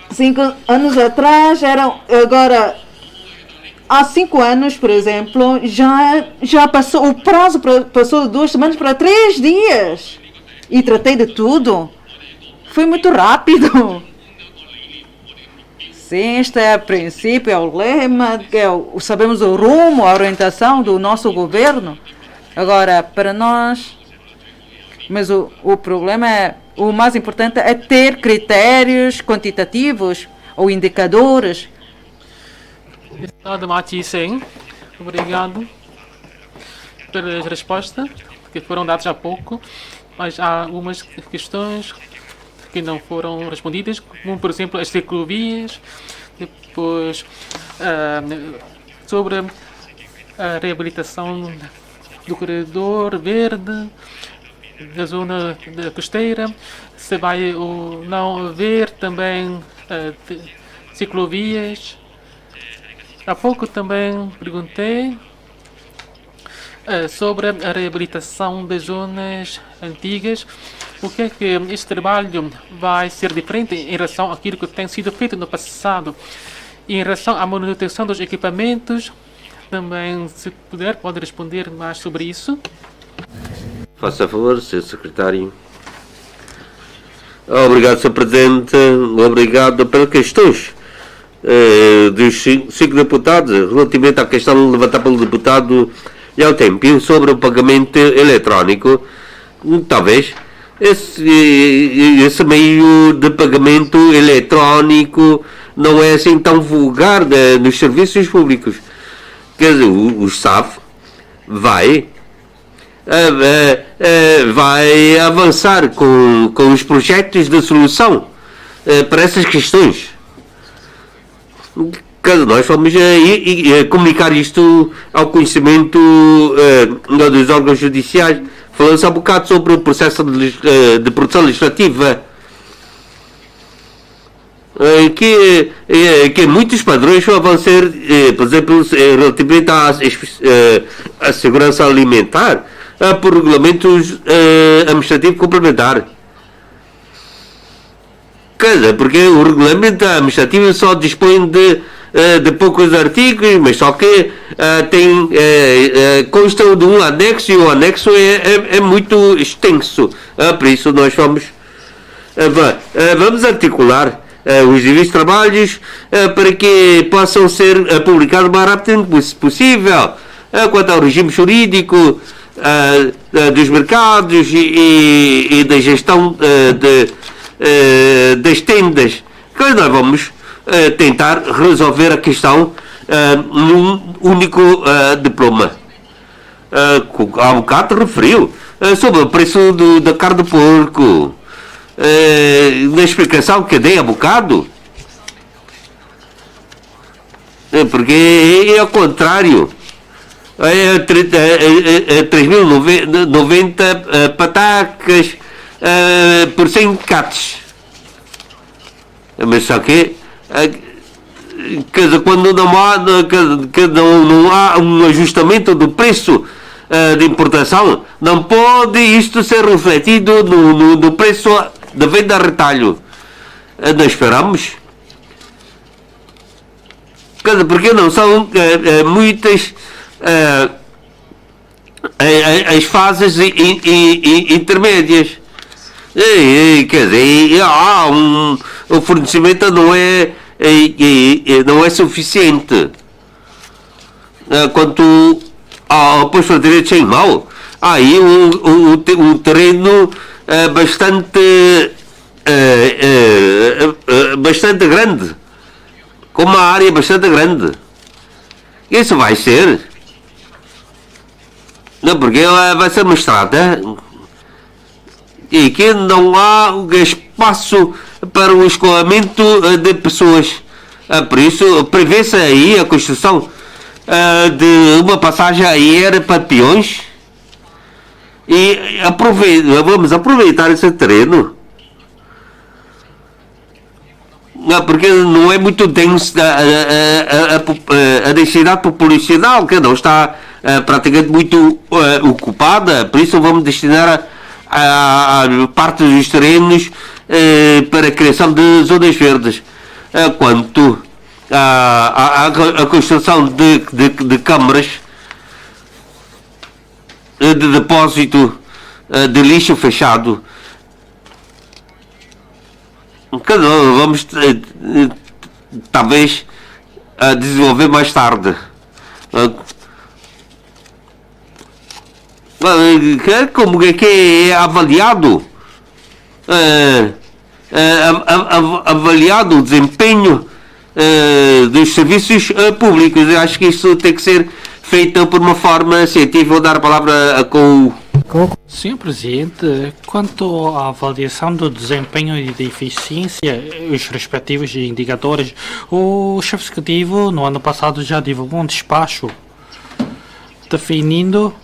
Speaker 3: 5 anos atrás, agora, há 5 anos, por exemplo, já passou, o prazo passou de 2 semanas para 3 dias. E tratei de tudo. Foi muito rápido. Sim, este é o princípio, é o lema, sabemos o rumo, a orientação do nosso governo. Agora, para nós, mas o problema é, o mais importante é ter critérios quantitativos ou indicadores.
Speaker 4: Deputado Matisen, obrigado pelas respostas que foram dadas há pouco, mas há algumas questões que não foram respondidas, como por exemplo as ciclovias, depois sobre a reabilitação do corredor verde, da zona da costeira, se vai ou não haver também ciclovias. Há pouco também perguntei sobre a reabilitação das zonas antigas. O que é que este trabalho vai ser diferente em relação àquilo que tem sido feito no passado? E em relação à manutenção dos equipamentos, também, se puder, pode responder mais sobre isso?
Speaker 2: Faça favor, Sr. Secretário. Obrigado, Sr. Presidente. Obrigado pelas questões dos 5 deputados relativamente à questão levantada pelo deputado Yao Tempio sobre o pagamento eletrónico. Talvez esse meio de pagamento eletrónico não é assim tão vulgar nos serviços públicos. Quer dizer, o SAF vai avançar com os projetos de solução para essas questões. Nós vamos comunicar isto ao conhecimento dos órgãos judiciais. Falando-se há bocado sobre o processo de produção legislativa, que muitos padrões vão ser, por exemplo, relativamente à segurança alimentar, por regulamentos administrativos complementares. Porque o regulamento administrativo só dispõe de poucos artigos, mas só que constam de um anexo e o anexo é muito extenso. Por isso nós vamos articular os devidos trabalhos para que possam ser publicados o mais rápido possível. Quanto ao regime jurídico dos mercados e da gestão das tendas, que nós vamos tentar resolver a questão num único diploma. Há bocado referiu sobre o preço da carne de porco. Na explicação que dei há bocado, porque é ao contrário. É 3.090 patacas por 100 cates. Mas só que, quer dizer, quando não há um ajustamento do preço de importação, não pode isto ser refletido no preço de venda a retalho. Nós esperamos. Quer dizer, porque não são muitas as fases intermédias. Quer dizer, o fornecimento não é suficiente. Quanto ao posto de direito sem mal, aí um terreno bastante grande, com uma área bastante grande. Isso vai ser, não, porque vai ser uma estrada e que não há espaço para o escoamento de pessoas. Por isso, prevê-se aí a construção de uma passagem aérea para peões e vamos aproveitar esse terreno. Porque não é muito denso a densidade populacional, que não está praticamente muito ocupada, por isso vamos destinar a parte dos terrenos para a criação de zonas verdes. Quanto à construção de câmaras de depósito de lixo fechado, vamos talvez desenvolver mais tarde. Como é que é avaliado avaliado o desempenho dos serviços públicos? Eu acho que isso tem que ser feito por uma forma científica. Vou dar a palavra com
Speaker 1: Senhor Presidente, quanto à avaliação do desempenho e de eficiência, os respectivos indicadores, o chefe executivo no ano passado já divulgou um despacho definindo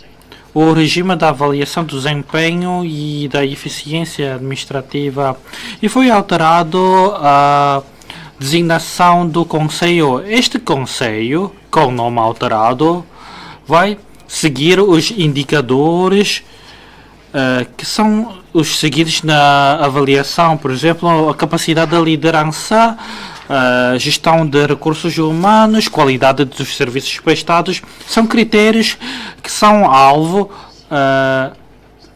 Speaker 1: o regime da avaliação do desempenho e da eficiência administrativa e foi alterado a designação do Conselho. Este Conselho, com o nome alterado, vai seguir os indicadores que são os seguidos na avaliação, por exemplo, a capacidade da liderança, gestão de recursos humanos, qualidade dos serviços prestados, são critérios que são alvo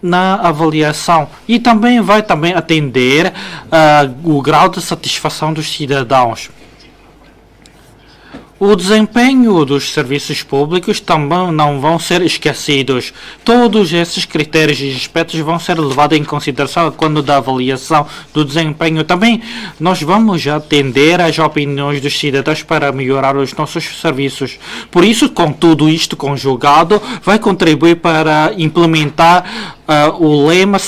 Speaker 1: na avaliação e também vai atender o grau de satisfação dos cidadãos. O desempenho dos serviços públicos também não vão ser esquecidos. Todos esses critérios e aspectos vão ser levados em consideração quando da avaliação do desempenho. Também nós vamos atender às opiniões dos cidadãos para melhorar os nossos serviços. Por isso, com tudo isto conjugado, vai contribuir para implementar o lema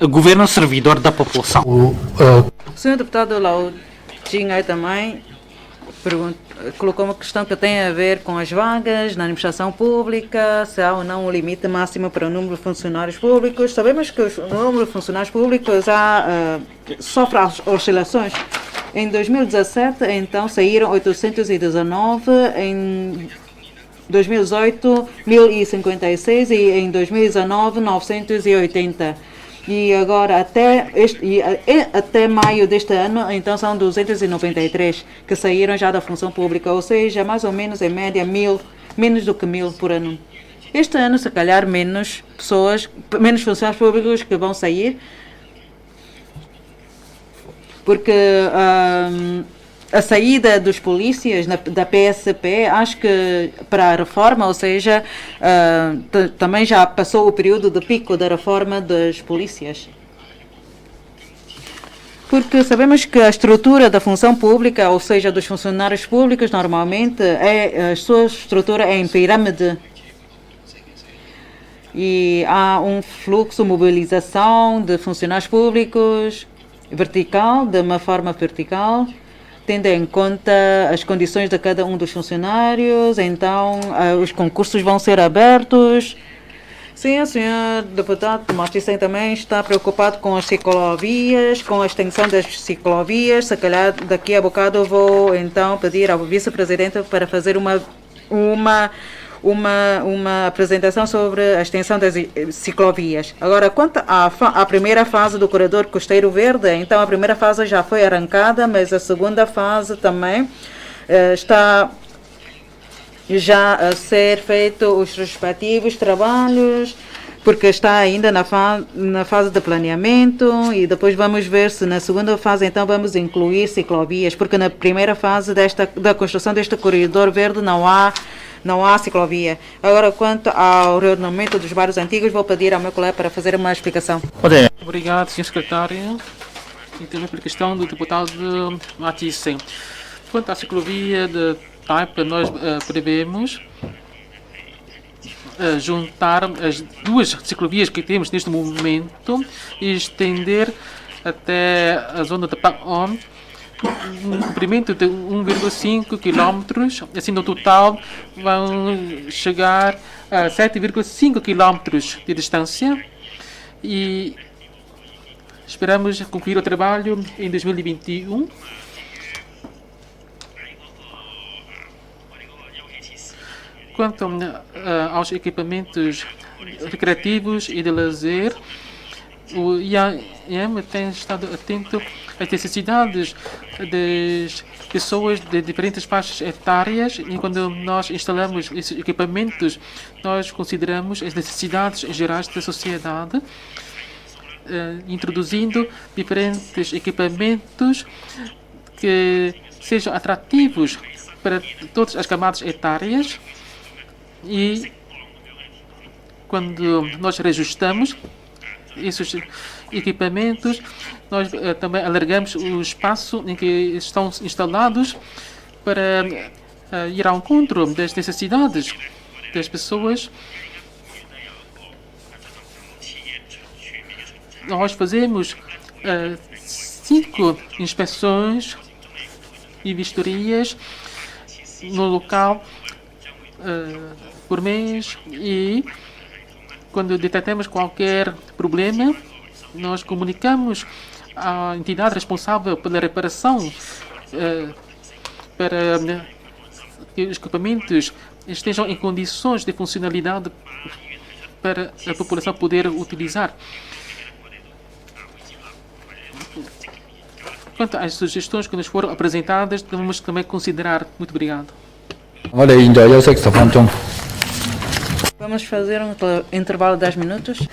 Speaker 1: Governo Servidor da População.
Speaker 3: O senhor deputado Laudinha também colocou uma questão que tem a ver com as vagas na administração pública, se há ou não um limite máximo para o número de funcionários públicos. Sabemos que o número de funcionários públicos sofre oscilações. Em 2017, então, saíram 819, em 2018, 1.056 e em 2019, 980. E agora, até maio deste ano, então são 293 que saíram já da função pública, ou seja, mais ou menos em média menos do que 1.000 por ano. Este ano, se calhar, menos funcionários públicos que vão sair, porque a saída dos polícias da PSP, acho que para a reforma, ou seja, também já passou o período de pico da reforma das polícias. Porque sabemos que a estrutura da função pública, ou seja, dos funcionários públicos, normalmente, a sua estrutura é em pirâmide. E há um fluxo, mobilização de funcionários públicos vertical, de uma forma vertical, tendo em conta as condições de cada um dos funcionários. Então, os concursos vão ser abertos. Sim, o senhor deputado Tomás Tissem também está preocupado com as ciclovias, com a extensão das ciclovias. Se calhar daqui a bocado vou então pedir ao vice-presidente para fazer uma apresentação sobre a extensão das ciclovias. Agora, quanto à primeira fase do corredor costeiro verde, então a primeira fase já foi arrancada, mas a segunda fase também está já a ser feito os respectivos trabalhos, porque está ainda na fase de planeamento, e depois vamos ver se na segunda fase então vamos incluir ciclovias, porque na primeira fase da construção deste corredor verde não há ciclovia. Agora, quanto ao reordenamento dos bairros antigos, vou pedir ao meu colega para fazer uma explicação.
Speaker 4: Obrigado, Sr. Secretário. E também pela questão do deputado Matisse. Quanto à ciclovia de Taipa, nós prevemos juntar as duas ciclovias que temos neste momento e estender até a zona de Pak-On um comprimento de 1,5 km, assim no total vão chegar a 7,5 km de distância e esperamos concluir o trabalho em 2021. Quanto aos equipamentos recreativos e de lazer, o IAM tem estado atento às necessidades das pessoas de diferentes faixas etárias, e quando nós instalamos esses equipamentos, nós consideramos as necessidades gerais da sociedade, introduzindo diferentes equipamentos que sejam atrativos para todas as camadas etárias. E quando nós reajustamos esses equipamentos, nós também alargamos o espaço em que estão instalados para ir ao encontro das necessidades das pessoas. Nós fazemos 5 inspeções e vistorias no local por mês, e quando detectamos qualquer problema, nós comunicamos à entidade responsável pela reparação para que os equipamentos estejam em condições de funcionalidade para a população poder utilizar. Quanto às sugestões que nos foram apresentadas, devemos também considerar. Muito obrigado.
Speaker 3: Vamos fazer um intervalo de 10 minutos.